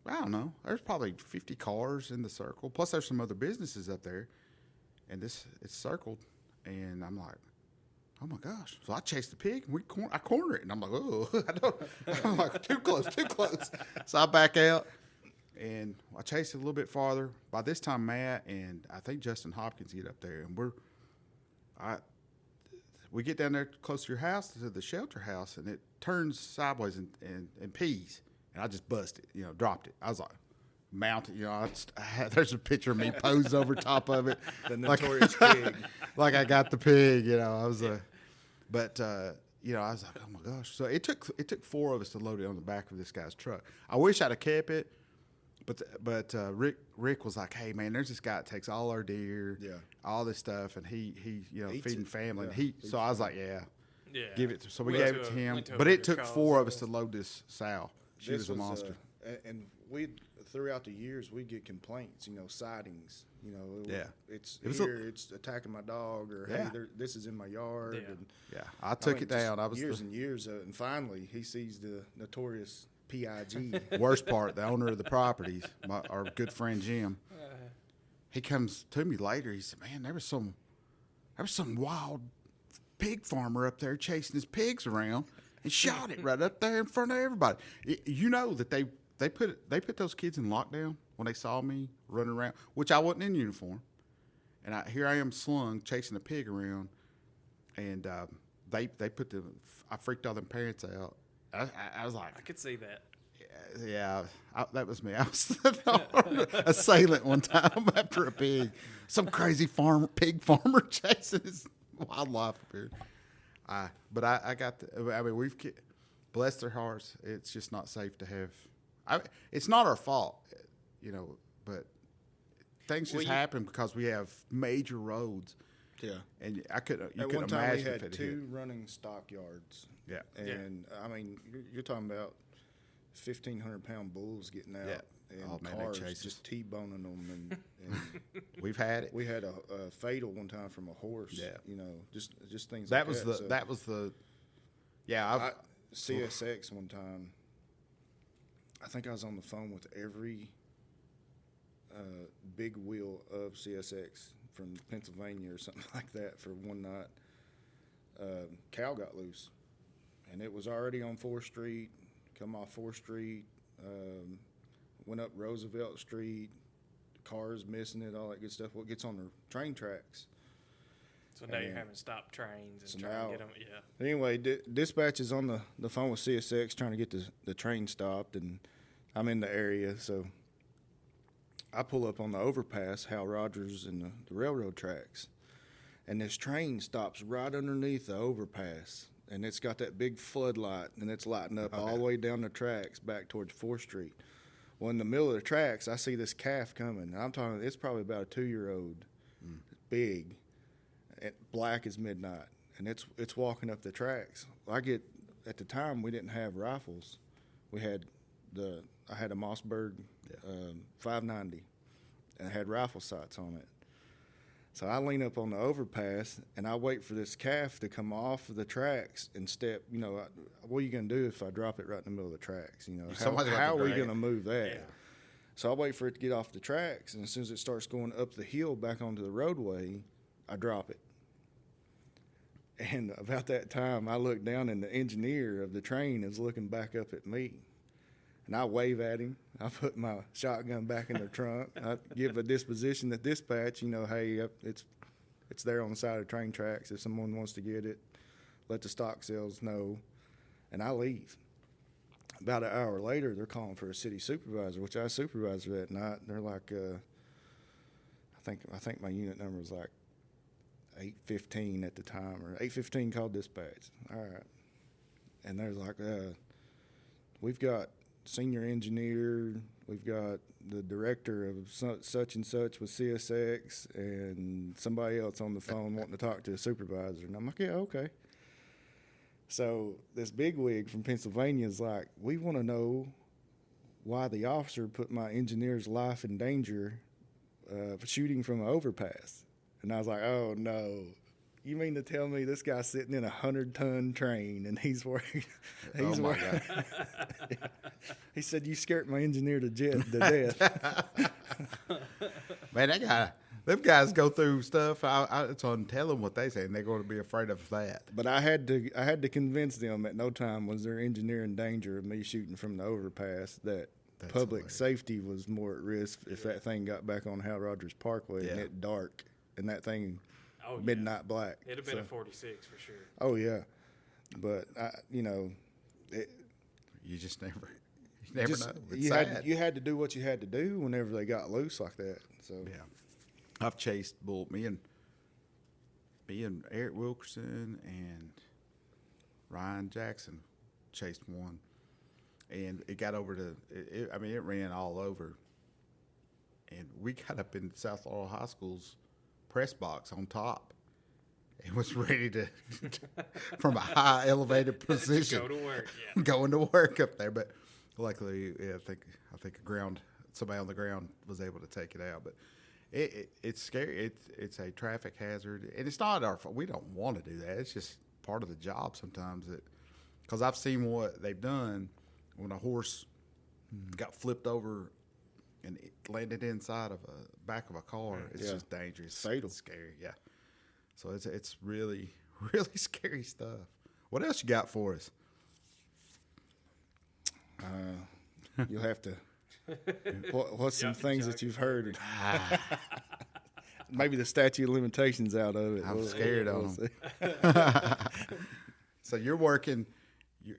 I don't know, there's probably 50 cars in the circle. Plus there's some other businesses up there. And it's circled. And I'm like, oh my gosh. So I chased the pig, and I corner it. And I'm like, oh, I'm like, too close. So I back out, and I chase it a little bit farther. By this time, Matt and I think Justin Hopkins get up there, and we get down there close to your house, to the shelter house, and it turns sideways and pees. And I just busted, dropped it. I was like, mounted, there's a picture of me posed over top of it. The notorious pig. Like I got the pig, I was I was like, oh my gosh. So it took 4 of us to load it on the back of this guy's truck. I wish I'd have kept it, but Rick was like, hey man, there's this guy that takes all our deer, all this stuff, and he feeding family. And so I was like, yeah, give it. So we gave it to him, but it took 4 of us to load this sow. She was a monster. And we throughout the years we get complaints, sightings. It's attacking my dog, or hey, this is in my yard. Yeah, I took it down. I was years and years, and finally he sees the notorious PIG. Worst part, the owner of the properties, our good friend Jim. He comes to me later. He said, "Man, there was some wild pig farmer up there chasing his pigs around and shot it right up there in front of everybody." That they put those kids in lockdown when they saw me running around, which I wasn't in uniform, and here I am slung chasing a pig around, and I freaked all them parents out. I was like, I could see that. Yeah, that was me. I was the assailant one time after a pig. Some crazy pig farmer chasing his wildlife up here. But I got we've blessed their hearts. It's just not safe to have. It's not our fault, but things just happen because we have major roads. Yeah, and you At couldn't one time imagine we if had it 2 running stockyards. Yeah, and you're talking about 1,500-pound bulls getting out, and cars just T-boning them, and we've had it. We had a fatal one time from a horse. Yeah, just things. That like was that was the. Yeah, CSX one time. I think I was on the phone with every big wheel of CSX from Pennsylvania or something like that for one night. Cow got loose, and it was already on 4th Street. Come off 4th Street, went up Roosevelt Street. Cars missing it, all that good stuff. What gets on the train tracks? So now you're having to stop trains and trying to get them. Yeah. Anyway, dispatch is on the phone with CSX trying to get the train stopped, and I'm in the area, so I pull up on the overpass, Hal Rogers and the railroad tracks, and this train stops right underneath the overpass, and it's got that big floodlight, and it's lighting up all the way down the tracks back towards 4th Street. Well, in the middle of the tracks, I see this calf coming. I'm talking, it's probably about a 2-year-old, big, black as midnight, and it's walking up the tracks. At the time we didn't have rifles. We had I had a Mossberg 590, and I had rifle sights on it. So I lean up on the overpass, and I wait for this calf to come off of the tracks and step. What are you going to do if I drop it right in the middle of the tracks? How are we going to move that? Yeah. So I wait for it to get off the tracks, and as soon as it starts going up the hill back onto the roadway, I drop it. And about that time, I look down, and the engineer of the train is looking back up at me. And I wave at him. I put my shotgun back in the trunk. I give a disposition at dispatch, hey, it's there on the side of train tracks. If someone wants to get it, let the stock sales know. And I leave. About an hour later, they're calling for a city supervisor, which I was supervisor that night. They're like, I think my unit number was like 815 at the time, or 815 called dispatch. All right. And they're like, we've got senior engineer, we've got the director of such and such with CSX, and somebody else on the phone wanting to talk to a supervisor. And I'm like, yeah, okay. So this bigwig from Pennsylvania is like, we want to know why the officer put my engineer's life in danger for shooting from an overpass. And I was like, oh, no. You mean to tell me this guy's sitting in a 100-ton train and he's worried? He's my worried. God. He said, you scared my engineer to death. Man, them guys go through stuff. So I'm telling them what they say, and they're going to be afraid of that. But I had to convince them at no time was their engineer in danger of me shooting from the overpass, that That's public hilarious. safety was more at risk if that thing got back on Hal Rogers Parkway and Yeah. it dark and that thing Oh, yeah. midnight black. It'd have been So- a 46 for sure. Oh yeah, but You just never know. It's you sad. had to do what you had to do whenever they got loose like that. So Yeah, I've chased bull. Me and Eric Wilkerson and Ryan Jackson chased one, and it got over to. It ran all over, and we got up in South Laurel High School's press box on top. It was ready to, from a high elevated position, Go to work, yeah. going to work up there. But luckily, yeah, I think somebody on the ground was able to take it out. But it's scary. It's a traffic hazard, and it's not our fault. We don't want to do that. It's just part of the job sometimes. Because I've seen what they've done when a horse got flipped over and it landed inside of a back of a car. It's Yeah. just dangerous, Fatal. It's scary. Yeah. So it's really really scary stuff. What else you got for us? you'll have to. What's some Jumping things jack that you've heard? Maybe the statute of limitations out of it. I'm scared on see. So you're working,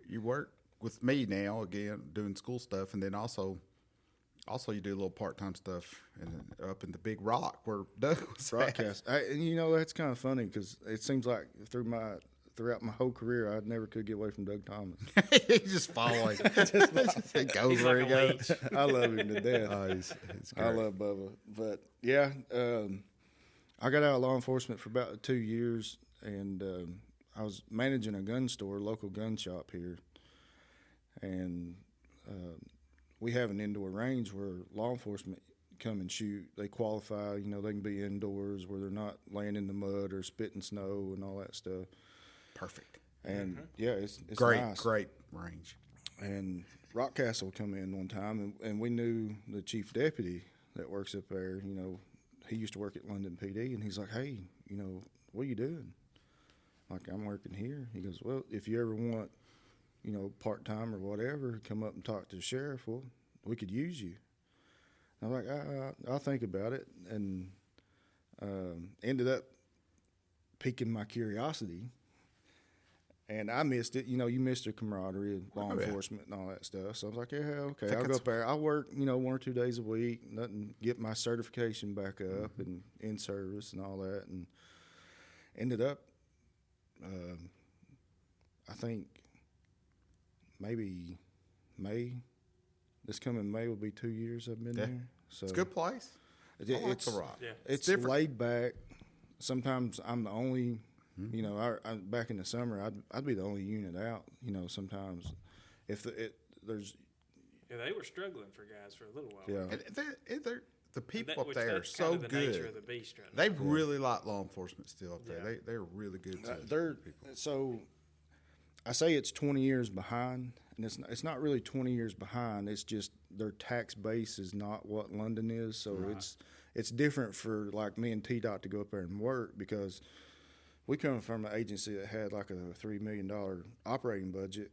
you work with me now again doing school stuff, and then also you do a little part-time stuff up in the Big Rock where Doug was at. Broadcast. And that's kind of funny because it seems like throughout my whole career, I never could get away from Doug Thomas. He's just following. It goes He's where like he a goes. leech. I love him to death. He's I great. love Bubba. But yeah, I got out of law enforcement for about 2 years, and I was managing a gun store, local gun shop here, and we have an indoor range where law enforcement come and shoot. They qualify, they can be indoors where they're not laying in the mud or spitting snow and all that stuff. Perfect. And yeah, it's Great, nice. great range. And Rockcastle come in one time, and we knew the chief deputy that works up there. He used to work at London PD, and he's like, "Hey, what are you doing?" Like, "I'm working here." He goes, "Well, if you ever want, part time or whatever, come up and talk to the sheriff. Well, we could use you." And I'm like, "I'll think about it," and ended up piquing my curiosity. And I missed it. You missed the camaraderie of law enforcement and all that stuff. So I was like, yeah, okay, I'll go up there. I'll work, 1 or 2 days a week, get my certification back up and in service and all that. And ended up, I think maybe this coming May will be 2 years I've been there. So It's a good place. I like it's the Rock. Yeah. It's different. laid back. Sometimes I'm the only, I back in the summer, I'd be the only unit out. Sometimes if there's Yeah, they were struggling for guys for a little while. yeah, And the And people up which there are that's kind so of the nature of good. the beast right now. They really like law enforcement still up there. Yeah. They're really good. they're so. I say it's 20 years behind, and it's not really 20 years behind. It's just their tax base is not what London is, so it's different for like me and T-Dot to go up there and work because we come from an agency that had like a $3 million operating budget,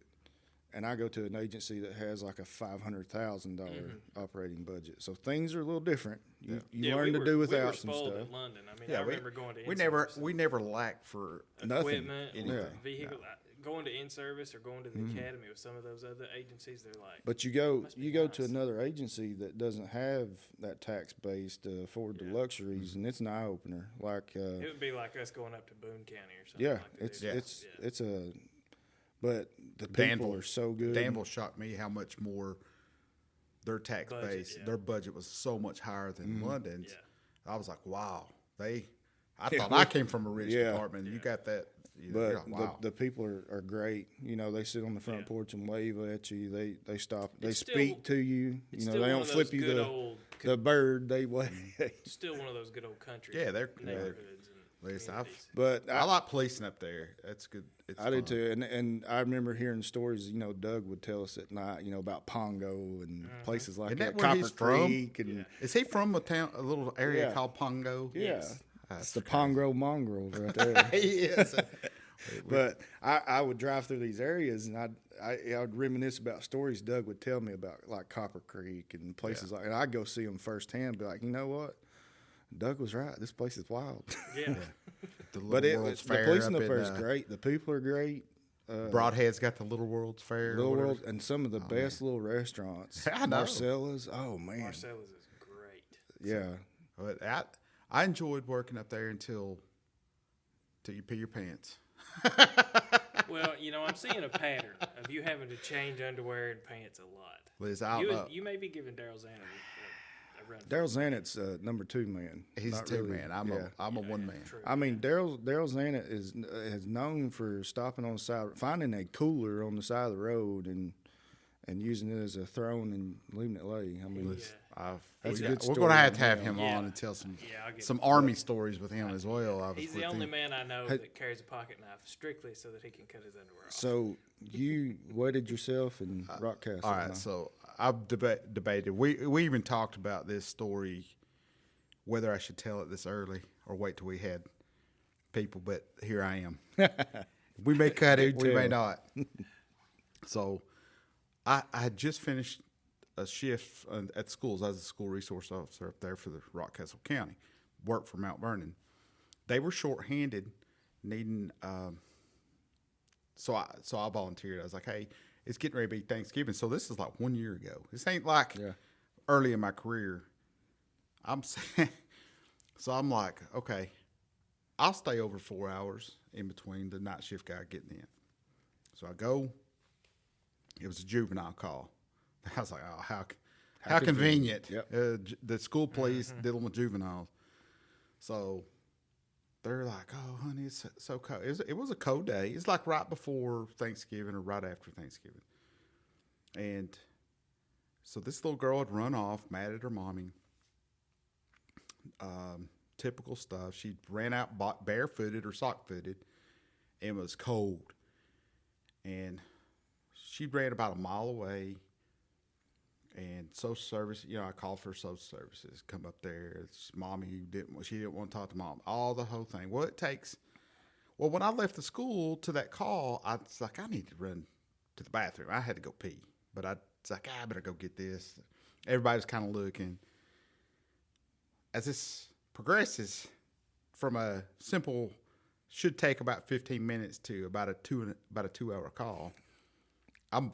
and I go to an agency that has like a $500,000 operating budget. So things are a little different. You learn to do without some spoiled stuff. in London. I mean, Yeah, I remember going to we in-service never lacked for Nothing. equipment, Anything. vehicle. Going to in-service or going to the academy with some of those other agencies, they're like. But you go to nice. another agency that doesn't have that tax base to afford the luxuries, and it's an eye opener. Like it would be like us going up to Boone County or something. yeah, like that. it's a. But the people Danville are so good. Danville shocked me how much more their tax Budget, base, yeah. their budget was so much higher than London's. Yeah. I was like, wow, I thought I came from a rich department. You got that. But you're like, wow. the people are great. You know, they sit on the front porch and wave at you. They stop. They It's speak still- to you. it's You know, still they one don't of flip those you good the old the bird. They wave. Still one of those good old country. Yeah, they're neighborhoods and Listen, communities. But I like policing up there. That's good. It's I did fun. too, and I remember hearing stories. You know, Doug would tell us at night. You know about Pongo and places like Isn't that. that where Copper he's from? Creek and Is he from a little area Yeah. called Pongo? yeah, That's it's the Pongo mongrel right there. yes. But I would drive through these areas and I would reminisce about stories Doug would tell me about, like Copper Creek and places like. And I'd go see them firsthand, and be like, you know what, Doug was right. This place is wild. Yeah. The But Little World's the Fair policing up up there in, is great. The people are great. Broadhead's got the Little World's Fair. or Little whatever. World and some of the best little restaurants. I know. Marcella's. Oh man. Marcella's is great. Yeah. But I enjoyed working up there until you pee your pants. Well, you know, I'm seeing a pattern of you having to change underwear and pants a lot. Liz, You may be giving Daryl Zanner a run. Daryl Zanet's number 2 man. he's a Not two really- man. I'm yeah. a one man. True. I mean, Daryl Zanet is known for stopping on the side, finding a cooler on the side of the road, and using it as a throne and leaving it lay. I mean, That's a good We're story going to on have him. him Yeah. on and tell some I'll get some army stories with him as well. I was He's with the only him. man I know that carries a pocket knife strictly so that he can cut his underwear off. so you wedded yourself in Rock Castle. All right, huh? so I've debated. We even talked about this story, whether I should tell it this early or wait till we had people. But here I am. We may cut it, we may not. So I had just finished a shift at schools. I was a school resource officer up there for the Rock Castle County. Worked for Mount Vernon. They were short-handed, needing. So I volunteered. I was like, hey, it's getting ready to be Thanksgiving. So this is like 1 year ago. This ain't like early in my career. So I'm like, okay, I'll stay over 4 hours in between the night shift guy getting in. So I go. It was a juvenile call. I was like, oh, how convenient. Yep. The school police dealing with juveniles. So they're like, oh, honey, it's so cold. It was a cold day. It's like right before Thanksgiving or right after Thanksgiving. And so this little girl had run off, mad at her mommy. Typical stuff. She ran out barefooted or sock-footed and was cold. And she ran about a mile away. And social service, I called for social services. Come up there. It's mommy she didn't want to talk to mom. All the whole thing. Well, it takes. Well, when I left the school to that call, I was like, I need to run to the bathroom. I had to go pee, but I was like, I better go get this. Everybody's kind of looking. As this progresses, from a simple should take about 15 minutes to about a 2-hour call. I'm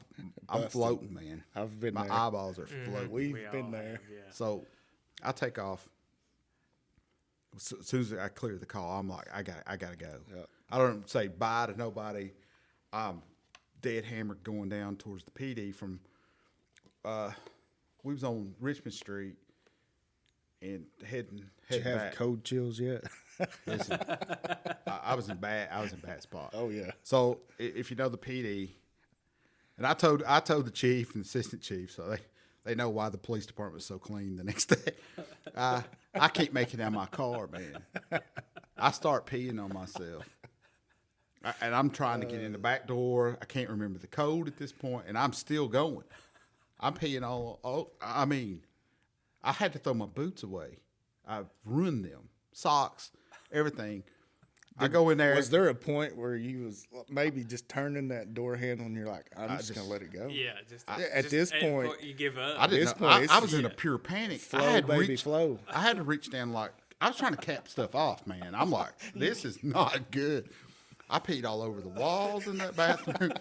floating, man. I've been My there. eyeballs are floating. We've We been all there. have, yeah. So I take off. As soon as I clear the call, I'm like, I gotta go. Yeah. I don't say bye to nobody. I'm dead hammered going down towards the PD from. We was on Richmond Street and heading Did you have back. cold chills yet? Listen, I was in bad spot. Oh, yeah. So if you know the PD, and I told the chief and assistant chief, so they know why the police department was so clean the next day. I keep making out my car, man. I start peeing on myself, and I'm trying to get in the back door. I can't remember the code at this point, and I'm still going. I'm peeing all. I mean, I had to throw my boots away. I've ruined them, socks, everything. I go in there. Was there a point where you was maybe just turning that door handle and you're like, I'm just gonna let it go? Yeah, just At this point, you give up. I didn't this know. point, I was it's- in a pure panic. Flow, I had baby, reached, flow. I had to reach down like I was trying to cap stuff off, man. I'm like, this is not good. I peed all over the walls in that bathroom,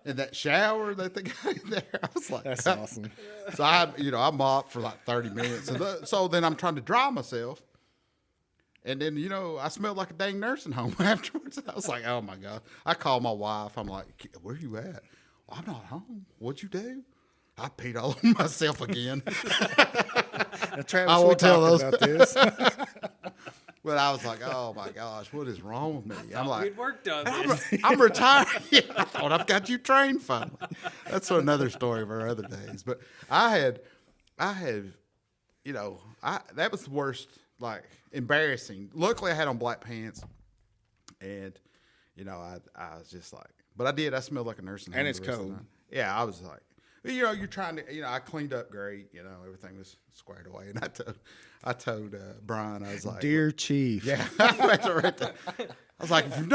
in that shower that they got in there. I was like, That's awesome. So I mopped for like 30 minutes. So then I'm trying to dry myself. And then, I smelled like a dang nursing home afterwards. I was like, oh my God. I called my wife. I'm like, where you at? Well, I'm not home. What'd you do? I peed all over myself again. Now, Travis, I we won't tell talked about this. But I was like, oh my gosh, what is wrong with me? I'm like, We'd worked on this. I'm retired. Yeah, I thought I've got you trained finally. That's another story of our other days. But I had, that was the worst, like embarrassing. Luckily, I had on black pants, and I was just like, but I smelled like a nursing home. And it's the rest of the cold. night. Yeah, I was like, you're trying to, I cleaned up great. Everything was squared away, and I told Brian, I was like, Dear Chief. yeah, that's right there. I was like, if you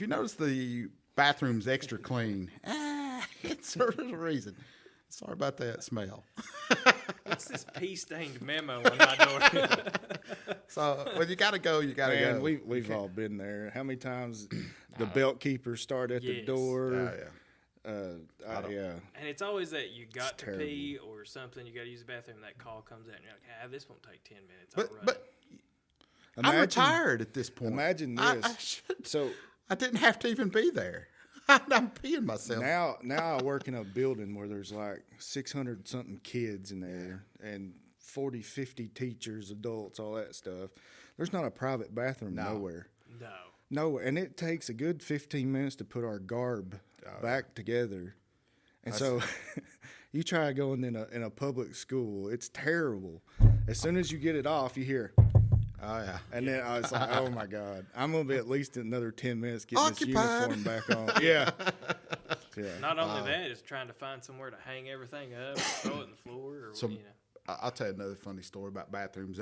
notice the bathroom's extra clean, it's there's a reason. Sorry about that smell. What's this pea-stained memo on my door? So when you gotta go, you gotta Man, go. we've all been there. How many times the belt keepers start at the Yes. door? Oh, yeah. Yeah. And it's always that you got to terrible. pee or something. You got to use the bathroom. That call comes out, and you're like, this won't take 10 minutes. But I'll run. but I'm Imagine- retired at this point. Imagine I this. So I didn't have to even be there. I'm peeing myself. now I work in a building where there's like 600 something kids in there and 40, 50 teachers, adults, all that stuff. There's not a private bathroom nowhere. no. Nowhere. And it takes a good 15 minutes to put our garb back together. And so you try going in a public school, it's terrible. As soon as you get it off, you hear, Oh yeah. and then I was like, oh my God, I'm going to be at least another 10 minutes getting Occupied. this uniform back on. Yeah. Yeah. Not only that, it's trying to find somewhere to hang everything up, throw it on the floor, or So you know. I'll tell you another funny story about bathrooms.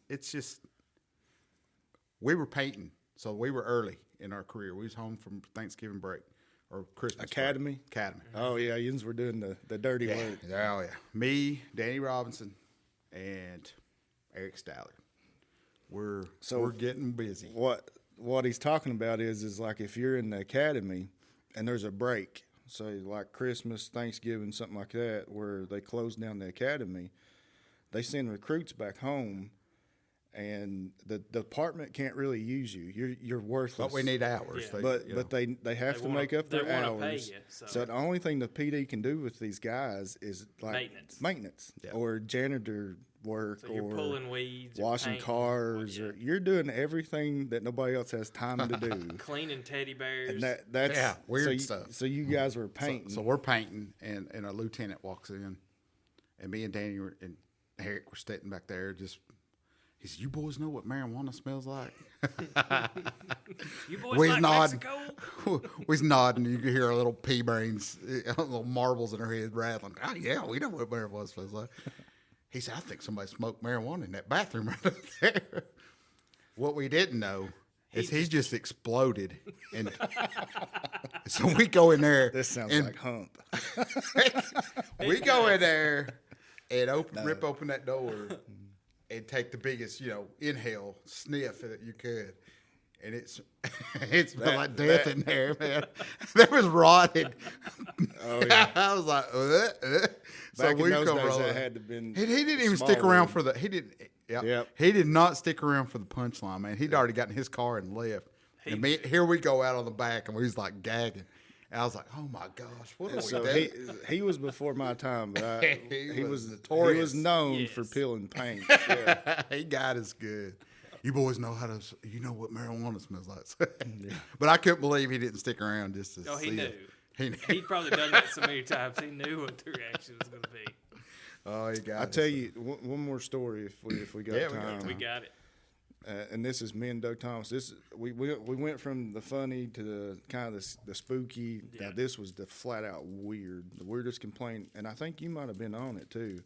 It's just we were painting, so we were early in our career. We was home from Thanksgiving break or Christmas Academy? break. Academy. Oh, yeah. Yins were doing the dirty Yeah. work. Oh yeah. Me, Danny Robinson, and Eric Stalley. We're getting busy. What he's talking about is like if you're in the academy and there's a break, say like Christmas, Thanksgiving, something like that, where they close down the academy, they send recruits back home, and the department can't really use you. You're worthless. But we need hours. Yeah. But they have to wanna- make up they their wanna pay hours. you, so- So the only thing the PD can do with these guys is like maintenance Yeah. or janitor work So you're or pulling weeds, or washing painting, cars, yeah. or you're doing everything that nobody else has time to do. cleaning teddy bears. And that's Yeah, weird so stuff. So you guys were painting. So we're painting, and a lieutenant walks in, and me and Danny and Eric were sitting back there. He said, "You boys know what marijuana smells like?" You boys We like nodding. Mexico? We was nodding. You could hear our little pea brains, little marbles in her head rattling. Oh yeah, we know what marijuana smells like. He said, "I think somebody smoked marijuana in that bathroom right up there." What we didn't know is he just exploded, and so we go in there. This sounds and like hump. we go in there and rip open that door and take the biggest, inhale, sniff that you could. And it smelled like death in there, man. There was rotted. Oh yeah. I was like, so Back in we those come days, rolling. that had to been. He didn't even small stick around wood. for the. He didn't. Yep. He did not stick around for the punchline, man. He'd already gotten in his car and left. And here we go out on the back, and we was like gagging. And I was like, "Oh my gosh, what are we So doing?" he was before my time, but He was he notorious. was known Yes. for peeling paint. Yeah. He got us good. You boys know you know what marijuana smells like. But I couldn't believe he didn't stick around just to Oh, see he knew. it. He knew. He'd probably done that so many times. He knew what the reaction was going to be. Oh, he got I us. tell you one more story if we got Yeah, we got time. We got it. And this is me and Doug Thomas. We went from the funny to the kind of the spooky. Yeah. Now this was the flat out weird, the weirdest complaint, and I think you might have been on it too.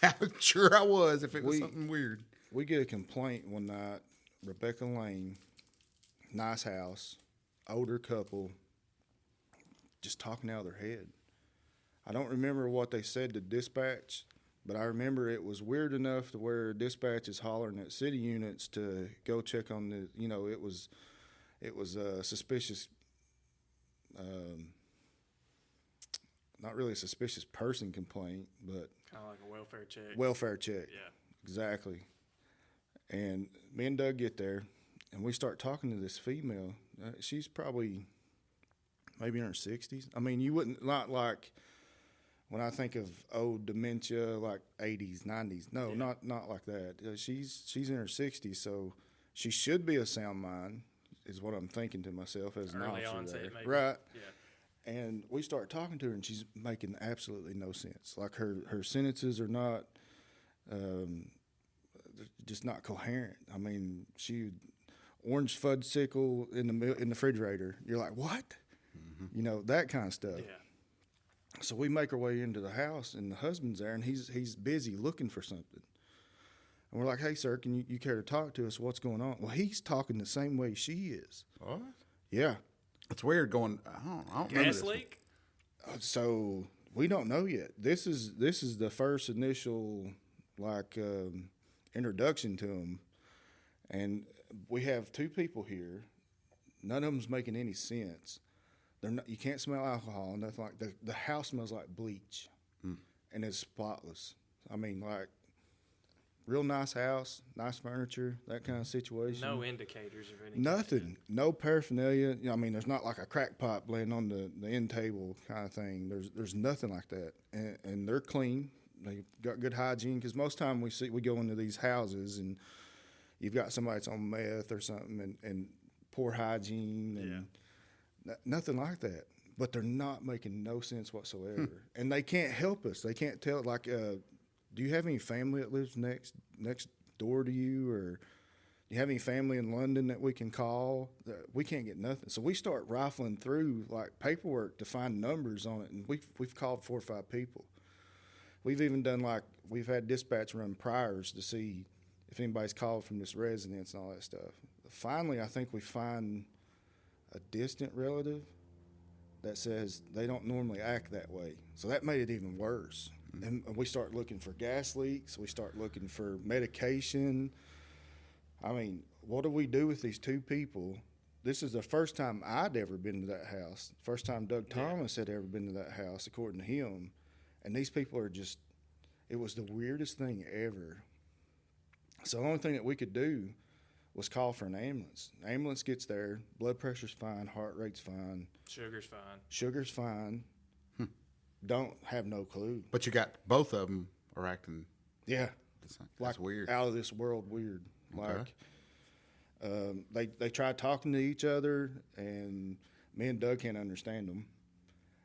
I'm sure I was if it was We- something weird. We get a complaint one night Rebecca Lane, nice house, older couple, just talking out of their head. I don't remember what they said to dispatch, but I remember it was weird enough to where dispatch is hollering at city units to go check on the, it was a suspicious, not really a suspicious person complaint, but Kind of like a welfare check. welfare check. Yeah. Exactly. And me and Doug get there, and we start talking to this female. She's probably maybe in her 60s. I mean, you wouldn't, not like when I think of old dementia, like 80s, 90s. No, not like that. She's in her 60s, so she should be a sound mind, is what I'm thinking to myself as an Early officer onset, there. maybe. Right. Yeah. And we start talking to her, and she's making absolutely no sense. Like her sentences are not, just not coherent. I mean, orange fudgesicle in the refrigerator. You're like, what? Mm-hmm. That kind of stuff. Yeah. So we make our way into the house, and the husband's there, and he's busy looking for something. And we're like, hey, sir, can you care to talk to us? What's going on? Well, he's talking the same way she is. What? Yeah. It's weird going. I don't remember Gas this leak? So we don't know yet. This is the first initial introduction to him, and we have two people here. None of them's making any sense. They're not. You can't smell alcohol. Nothing like that. The house smells like bleach, and it's spotless. I mean, like real nice house, nice furniture, that kind of situation. No indicators of any Nothing. No paraphernalia. I mean, there's not like a crack pipe laying on the end table kind of thing. There's nothing like that. And they're clean. They got good hygiene, because most time we go into these houses and you've got somebody that's on meth or something and poor hygiene and nothing like that. But they're not making no sense whatsoever. And they can't help us. They can't tell, like, do you have any family that lives next door to you, or do you have any family in London that we can call? We can't get nothing. So we start rifling through like paperwork to find numbers on it, and we've called 4 or 5 people. We've even done we've had dispatch run priors to see if anybody's called from this residence and all that stuff. Finally, I think we find a distant relative that says they don't normally act that way. So that made it even worse. And we start looking for gas leaks. We start looking for medication. I mean, what do we do with these 2 people? This is the first time I'd ever been to that house. First time Doug Thomas had ever been to that house, according to him. And these people are just, it was the weirdest thing ever. So the only thing that we could do was call for an ambulance. Ambulance gets there, blood pressure's fine, heart rate's fine. Sugar's fine. Don't have no clue. But you got both of them are acting. Yeah. That's weird. Out of this world weird. Okay. Like, they tried talking to each other, and me and Doug can't understand them.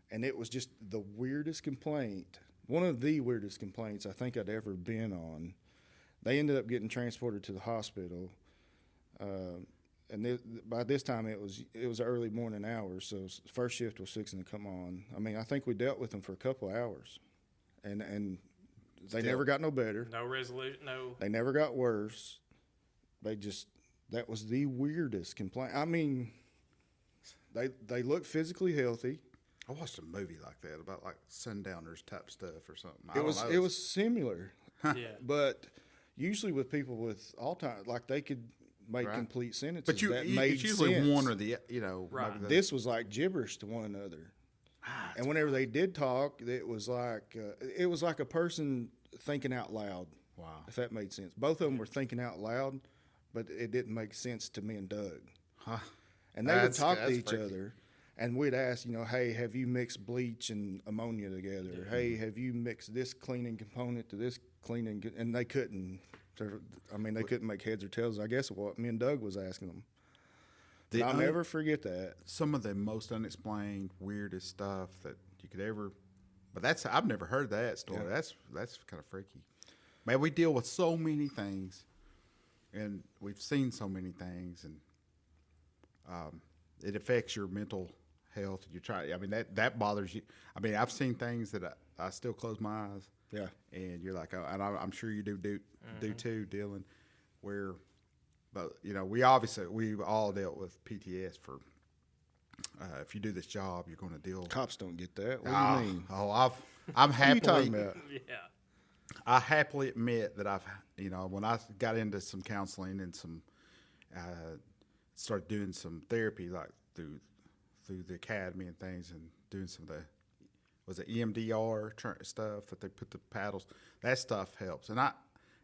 And it was just the weirdest complaint, one of the weirdest complaints I think I'd ever been on. They ended up getting transported to the hospital, and by this time it was early morning hours, so first shift was fixing to come on. I mean, I think we dealt with them for a couple of hours, and they never got no better. No resolution. No. They never got worse. That was the weirdest complaint. I mean, they look physically healthy. I watched a movie like that about like sundowners type stuff or something. It was similar, Yeah. but usually with people with Alzheimer's, like they could make complete sentences. But that made it's usually sense. one or the Right. maybe This was like gibberish to one another. And whenever they did talk, it was like a person thinking out loud. Wow. If that made sense. Both of them were thinking out loud, but it didn't make sense to me and Doug. Huh. And they would talk to that's each freaky. other, and we'd ask, hey, have you mixed bleach and ammonia together? Yeah. Hey, have you mixed this cleaning component to this cleaning? And they couldn't. They couldn't make heads or tails, I guess, of what me and Doug was asking them. I'll never forget that. Some of the most unexplained, weirdest stuff that you could ever. But I've never heard that story. Yeah. That's kind of freaky. Man, we deal with so many things, and we've seen so many things, and it affects your mental health. You try. I mean, that bothers you. I mean, I've seen things that I still close my eyes. Yeah. And you're like, oh, and I'm sure you do too, Dylan, where But we've all dealt with PTS for. If you do this job, you're going to deal. Cops don't get that. What do you mean? Oh, I'm What are you happily. talking about? Yeah. I happily admit that I've, when I got into some counseling and some, started doing some therapy like through the academy and things, and doing some of the, was it EMDR stuff that they put the paddles. That stuff helps, and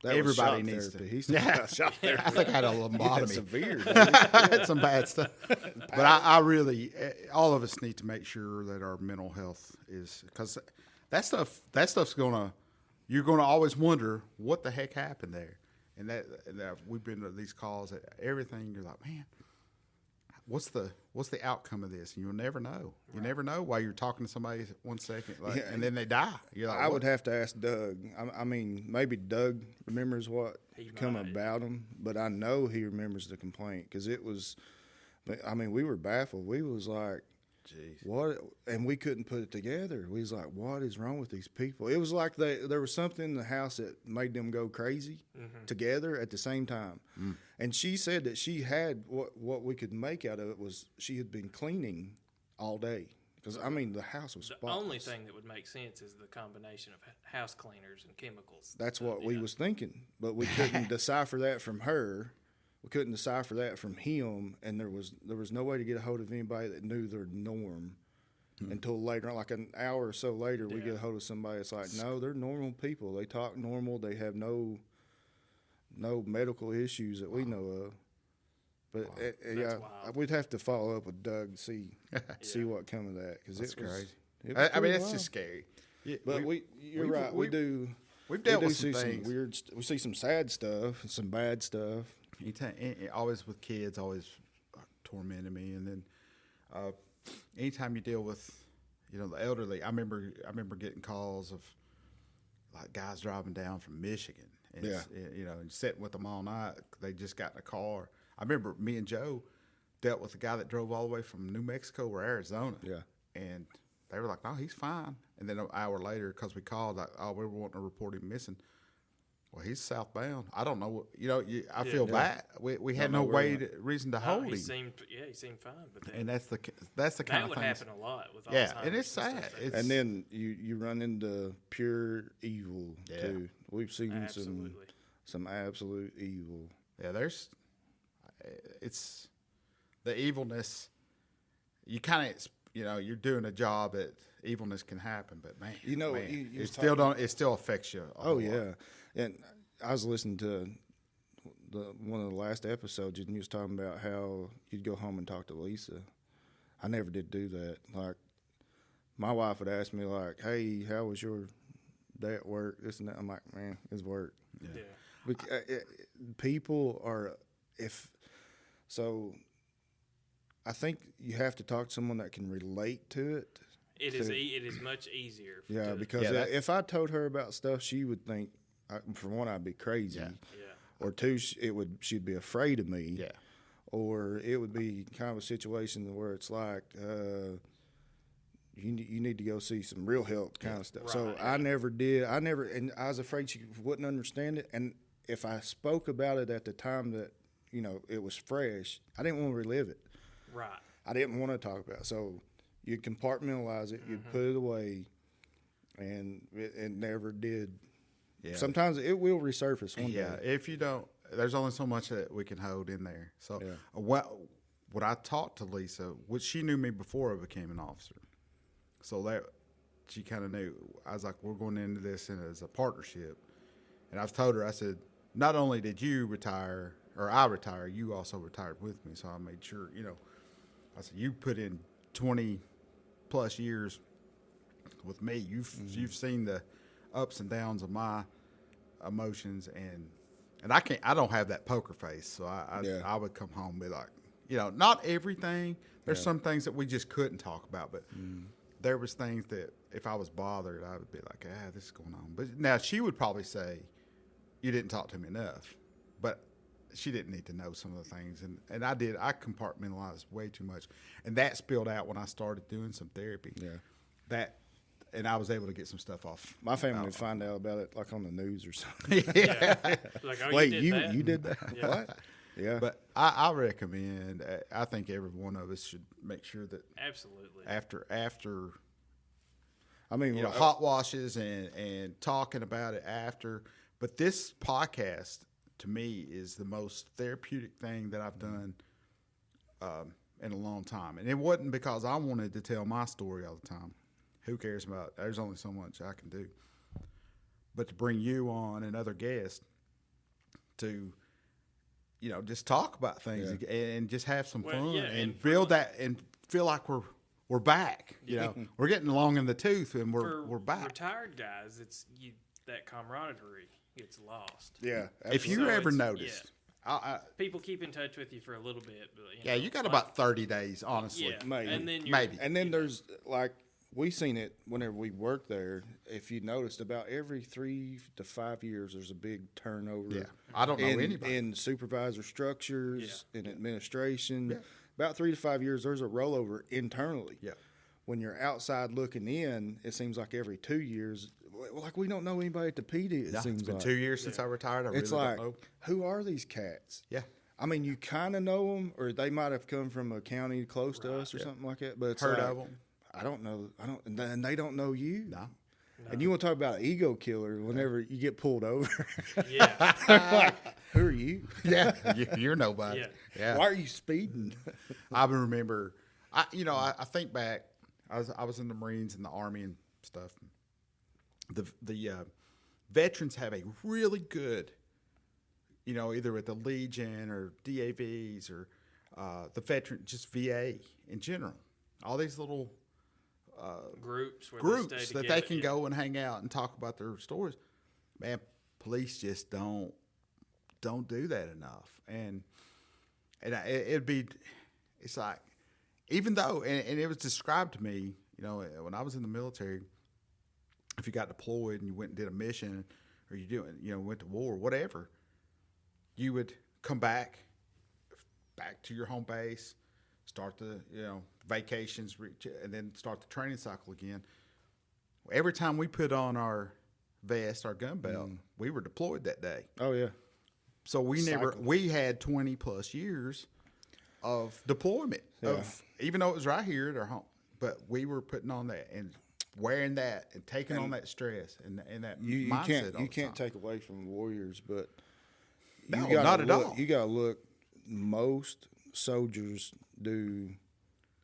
everybody needs therapy. to. He's talking shop therapy. I think I had a lobotomy. Severe. I had some bad stuff, but I really, all of us need to make sure that our mental health is, because that stuff's you're gonna always wonder what the heck happened there, and that we've been to these calls, everything. You're like, man, what's the outcome of this? And you'll never know. You never know while you're talking to somebody 1 second, and then they die. You're like, I would have to ask Doug. I mean, maybe Doug remembers what come about him, but I know he remembers the complaint because it was. I mean, we were baffled. We was like, jeez, what? And we couldn't put it together. We was like, what is wrong with these people? It was like there was something in the house that made them go crazy together at the same time. And she said that she had what we could make out of it was she had been cleaning all day. Because, I mean, the house was spotless. The only thing that would make sense is the combination of house cleaners and chemicals. That's what we was thinking. But we couldn't decipher that from her. We couldn't decipher that from him, and there was no way to get a hold of anybody that knew their norm until later, like an hour or so later, we get a hold of somebody that's like, no, they're normal people. They talk normal. They have no medical issues that we know of. But we'd have to follow up with Doug to see what come of that, because it's crazy. I mean, it's just scary. Yeah, but you're right. We've dealt with some things. We see some sad stuff and some bad stuff. Always with kids, always tormented me. And then anytime you deal with, the elderly, I remember getting calls of like guys driving down from Michigan, and and sitting with them all night. They just got in a car. I remember me and Joe dealt with a guy that drove all the way from New Mexico or Arizona. Yeah, and they were like, "No, he's fine." And then an hour later, because we called, like, "Oh, we were wanting to report him missing." Well, he's southbound. I don't know. I feel bad. We had no reason to hold him. He seemed fine. But and that's the kind of thing. That would happen a lot with Alzheimer's. And it's sad. And then you run into pure evil too. We've seen some absolute evil. Yeah, it's the evilness. You kind of you're doing a job that evilness can happen, but man, it still affects you. Oh yeah. And I was listening to one of the last episodes, and you was talking about how you'd go home and talk to Lisa. I never did do that. Like, my wife would ask me, like, "Hey, how was your day at work?" This and that. I'm like, "Man, it's work." Yeah. People are I think you have to talk to someone that can relate to it. It is much easier. Yeah, because if I told her about stuff, she would think. For one, I'd be crazy. Yeah. Or two, she'd be afraid of me. Yeah. Or it would be kind of a situation where it's like, you need to go see some real help kind of stuff. Right. So I never did. And I was afraid she wouldn't understand it. And if I spoke about it at the time that, it was fresh, I didn't want to relive it. Right. I didn't want to talk about it. So you'd compartmentalize it, you'd put it away, and it never did. Yeah. Sometimes it will resurface one day. Yeah, if you don't, there's only so much that we can hold in there. So what I talked to Lisa, which she knew me before I became an officer. So that she kind of knew. I was like, we're going into this as a partnership. And I've told her, I said, not only did you retire, or I retire, you also retired with me. So I made sure, I said, you put in 20 plus years with me. You've seen the ups and downs of my emotions, and I don't have that poker face, so I would come home and be like, not everything. There's some things that we just couldn't talk about, but there was things that if I was bothered, I would be like, this is going on. But now she would probably say, you didn't talk to me enough, but she didn't need to know some of the things, and I did. I compartmentalized way too much, and that spilled out when I started doing some therapy. Yeah, and I was able to get some stuff off. My family would find out about it like on the news or something. Yeah. Like, wait, you did that? Yeah. What? Yeah. But I recommend. I think every one of us should make sure that Absolutely. after I mean, hot washes and talking about it after. But this podcast to me is the most therapeutic thing that I've done in a long time, and it wasn't because I wanted to tell my story all the time. Who cares about? There's only so much I can do. But to bring you on and other guests to, just talk about things and just have some fun and build that and feel like we're back. We're getting long in the tooth and we're back. For retired guys, that camaraderie gets lost. Yeah. If you ever noticed, people keep in touch with you for a little bit, but you got about 30 days, honestly. Yeah, Maybe. and then there's like we seen it whenever we worked there. If you noticed, about every 3 to 5 years, there's a big turnover. Yeah, I don't know anybody in supervisor structures, in administration. Yeah. About 3 to 5 years, there's a rollover internally. Yeah. When you're outside looking in, it seems like every 2 years, like we don't know anybody at the PD. It seems it's been like 2 years since I retired. I it's really like, don't know. who are these cats? Yeah. I mean, you kind of know them, or they might have come from a county close to us or something like that. But it's Heard like, of them. I don't know. And they don't know you. No. And you want to talk about an ego killer whenever you get pulled over. yeah, Like, who are you? Yeah, you're nobody. Yeah. Why are you speeding? I remember, I think back. I was in the Marines and the Army and stuff. The veterans have a really good, either with the Legion or DAVs or the veteran, just VA in general. All these little groups that they can go and hang out and talk about their stories. Man, police just don't do that enough, and it's like, even though and it was described to me, when I was in the military, if you got deployed and you went and did a mission, or went to war, whatever, you would come back to your home base, start the vacations, and then start the training cycle again. Every time we put on our vest, our gun belt, we were deployed that day. Oh, yeah. So we had 20 plus years of deployment, even though it was right here at our home, but we were putting on that and wearing that and taking on that stress and that mindset. You can't take away from warriors, but no, not at all. You got to look. Most soldiers do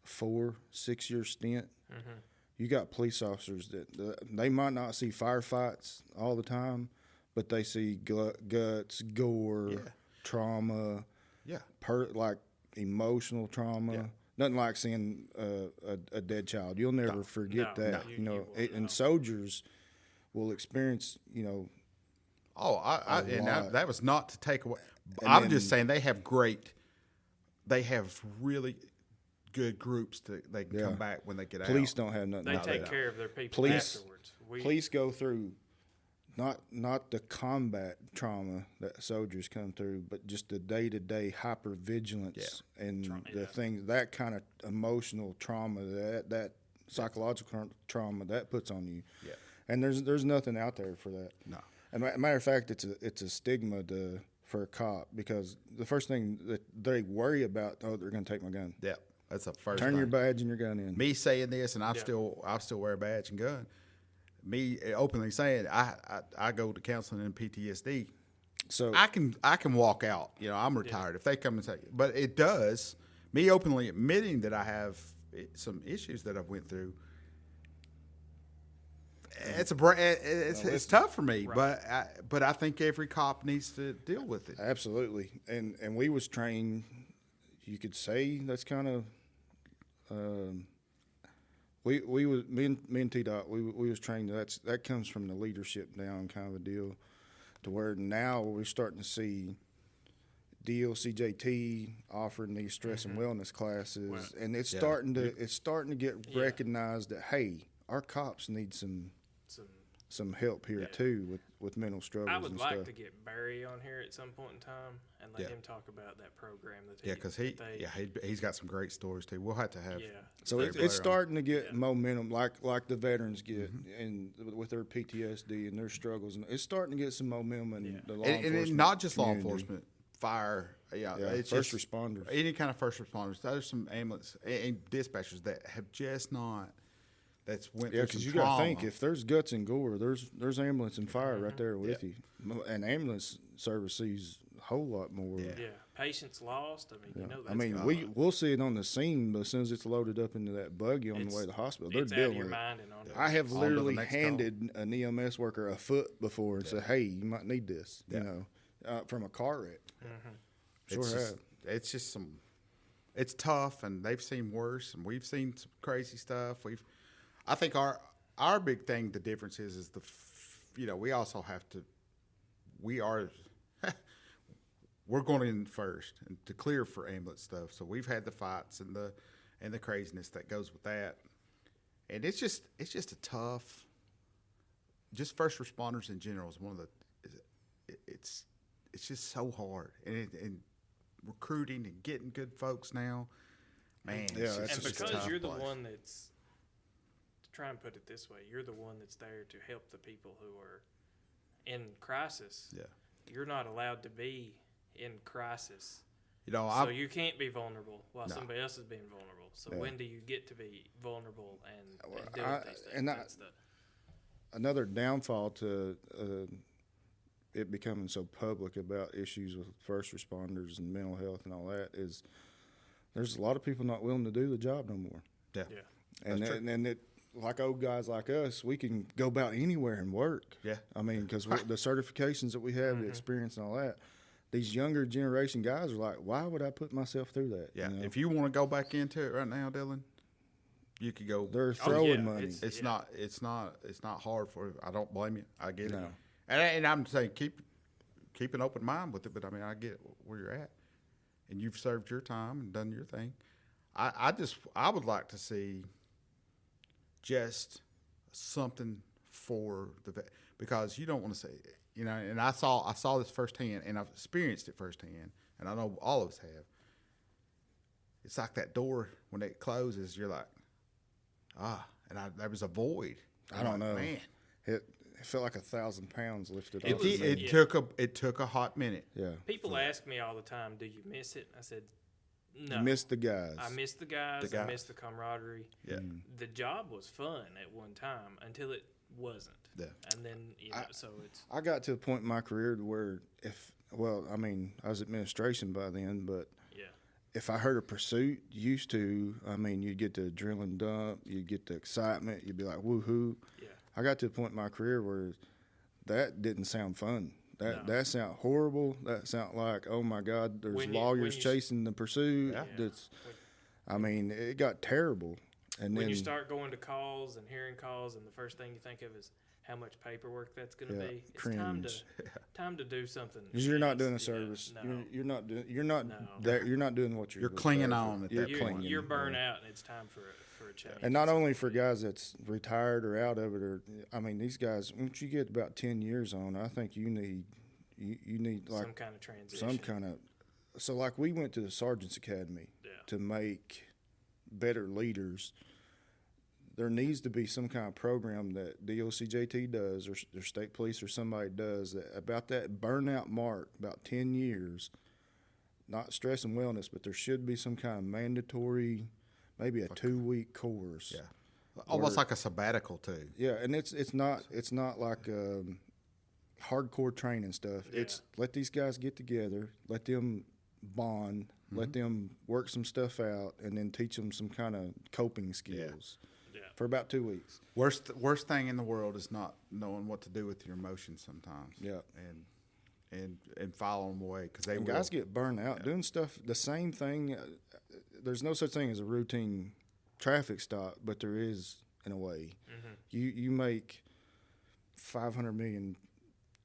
4-6 year stint. Mm-hmm. You got police officers that they might not see firefights all the time, but they see guts, gore, trauma, like emotional trauma. Yeah. Nothing like seeing a dead child. You'll never forget that. And soldiers will experience, that was not to take away. I'm just saying they have really good groups that they can come back when they get out. Police don't have nothing. They take care of their people afterwards. Police go through not the combat trauma that soldiers come through, but just the day-to-day hypervigilance and the things, that kind of emotional trauma, that psychological trauma that puts on you. Yeah. And there's nothing out there for that. No. As a matter of fact, it's a stigma for a cop, because the first thing that they worry about, they're going to take my gun. Yeah, that's the first. Turn your badge and your gun in. Me saying this, and I still wear a badge and gun. Me openly saying I go to counseling and PTSD, so I can walk out. I'm retired if they come and say. But it does me openly admitting that I have some issues that I've went through. It's tough for me, but I think every cop needs to deal with it. Absolutely, and we was trained. You could say that's kind of. Me and T-Dot, we was trained. That comes from the leadership down kind of a deal, to where now we're starting to see DLCJT offering these stress and wellness classes, and it's starting to get recognized that, hey, our cops need some help here too with mental struggles. I would and like stuff. to get Barry on here at some point in time and let him talk about that program that because he's got some great stories too. We'll have to have. Yeah. So it's starting to get momentum, like the veterans get, and with their PTSD and their struggles, and it's starting to get some momentum in the law enforcement. And not just law enforcement, fire. Yeah, it's first just responders. any kind of first responders. There's some ambulance and dispatchers that have just not. That's went Yeah, through because some you trauma. got to think, if there's guts and gore, there's ambulance and fire right there with you. And ambulance service sees a whole lot more. Yeah, patients lost. I mean, you know, that's I mean, gone. we'll see it on the scene, but as soon as it's loaded up into that buggy on the way to the hospital, they're it's out of dealing your with it. mind and on to I have On to the literally next call. handed an EMS worker a foot before and said, "Hey, you might need this," you know, from a car wreck. It's Sure just, have. it's just some. It's tough, and they've seen worse, and we've seen some crazy stuff. I think our big thing, the difference is we also have to. We're going in first and to clear for ambulance stuff. So we've had the fights and the craziness that goes with that, and it's just a tough. Just first responders in general is one of the. It's just so hard, and recruiting and getting good folks now, man. Yeah, it's that's And just a because tough you're the place. one that's, to try and put it this way, you're the one that's there to help the people who are in crisis. Yeah. You're not allowed to be in crisis. So So you can't be vulnerable while somebody else is being vulnerable. So when do you get to be vulnerable and deal with these things? That's Another downfall to it becoming so public about issues with first responders and mental health and all that is there's a lot of people not willing to do the job no more. yeah. And it, like old guys like us, we can go about anywhere and work. Yeah. I mean, because the certifications that we have, the experience and all that, these younger generation guys are like, why would I put myself through that? Yeah. You know? If you want to go back into it right now, Dylan, you could go. They're throwing yeah, money. It's not hard for you. I don't blame you. I get it. No. And I'm saying keep an open mind with it, but I mean I get where you're at. And you've served your time and done your thing. I would like to see just something for because you don't want to say, and I saw this firsthand and I've experienced it firsthand, and I know all of us have. It's like that door when it closes, you're like, there was a void. I don't know. Man. It felt like 1,000 pounds lifted It, off. did- it took a hot minute. Yeah. People ask me all the time, do you miss it? I said, no. You missed the guys. I miss the guys. I miss the camaraderie. Yeah. The job was fun at one time until it wasn't. Yeah. And then, so it's. I got to a point in my career to where I was administration by then, but Yeah. if I heard a pursuit, you'd get the adrenaline dump, you'd get the excitement, you'd be like, woohoo. Yeah. I got to a point in my career where that didn't sound fun. That sound horrible. That sound like, oh my God, there's lawyers chasing the pursuit. Yeah. It got terrible. And When then you start going to calls and hearing calls, and the first thing you think of is how much paperwork that's going to be. It's cringe. time to do something. because you're not doing a else, service, No. you're not doing what You're clinging on at that You're point. clinging. You're burnt out, and it's time for a change. And not only for guys that's retired or out of it, these guys, once you get about 10 years on, I think you need like some kind of transition. So like we went to the Sergeant's Academy to make better leaders. There needs to be some kind of program that DOCJT does or state police or somebody does about that burnout mark, about 10 years, not stress and wellness, but there should be some kind of mandatory, maybe a 2-week course. Yeah. Almost like a sabbatical too. Yeah, and it's not like hardcore training stuff. Yeah. It's let these guys get together, let them bond, let them work some stuff out, and then teach them some kind of coping skills for about 2 weeks. Worst thing in the world is not knowing what to do with your emotions sometimes. Yeah. And follow them away because they guys get burned out doing stuff the same thing. There's no such thing as a routine traffic stop, but there is in a way. You make 500 million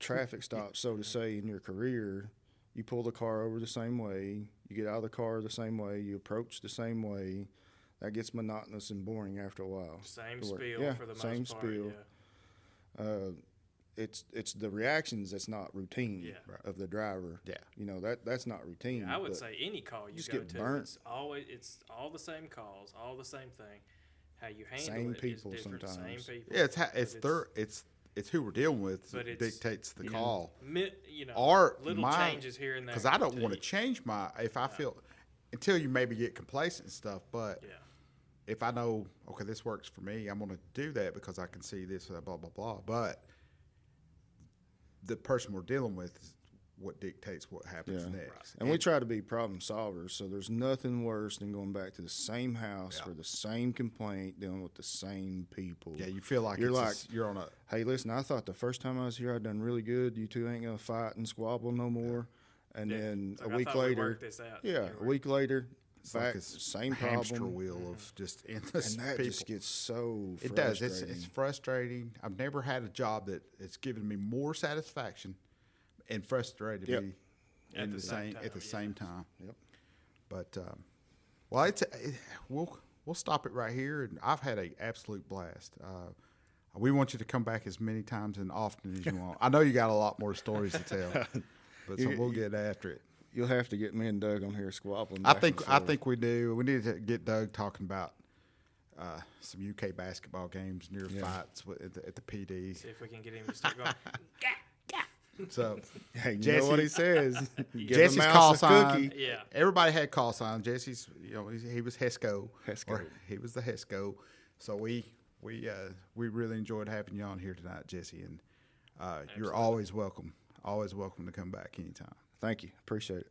traffic stops, so to say, in your career. You pull the car over the same way, you get out of the car the same way, you approach the same way. That gets monotonous and boring after a while. Same spiel for the most same part. spiel. It's the reactions that's not routine of the driver. Yeah. That's not routine. I would but say any call you just go get to, burnt. it's all the same calls, all the same thing. How you handle Same it people is different. sometimes. Same people. Yeah, it's it's who we're dealing with But that it's- dictates the call. You know, Or little changes here and there. because I don't want to change my if I feel until you maybe get complacent and stuff. But Yeah. if I know okay, this works for me, I'm going to do that because I can see this blah blah blah. But the person we're dealing with is what dictates what happens next. And we try to be problem solvers, so there's nothing worse than going back to the same house for the same complaint, dealing with the same people. Yeah, you feel like you're you're on a. Hey, listen, I thought the first time I was here I'd done really good. You two ain't gonna fight and squabble no more. And then It's like, a I week thought we later, worked this out. a week later, It's back like a same hamster problem. wheel of just endless And that people. just gets so It frustrating. does. It's frustrating. I've never had a job that it's given me more satisfaction and frustrated Yep. me At the same at the time, same time. Yep. But well, we'll stop it right here. And I've had an absolute blast. We want you to come back as many times and often as you want. I know you got a lot more stories to tell, but so we'll get after it. You'll have to get me and Doug on here squabbling. I back think and I forth. think we do. We need to get Doug talking about some UK basketball games near fights at the PDs. See if we can get him to start going. So Hey, you Jesse- know what he says. Give a Jesse's mouse call a sign. cookie. Yeah. Everybody had call signs. Jesse's, he was Hesco. Hesco. Or he was the Hesco. So we really enjoyed having you on here tonight, Jesse, and you're always welcome. Always welcome to come back anytime. Thank you. Appreciate it.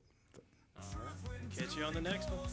All right. Catch you on the next one.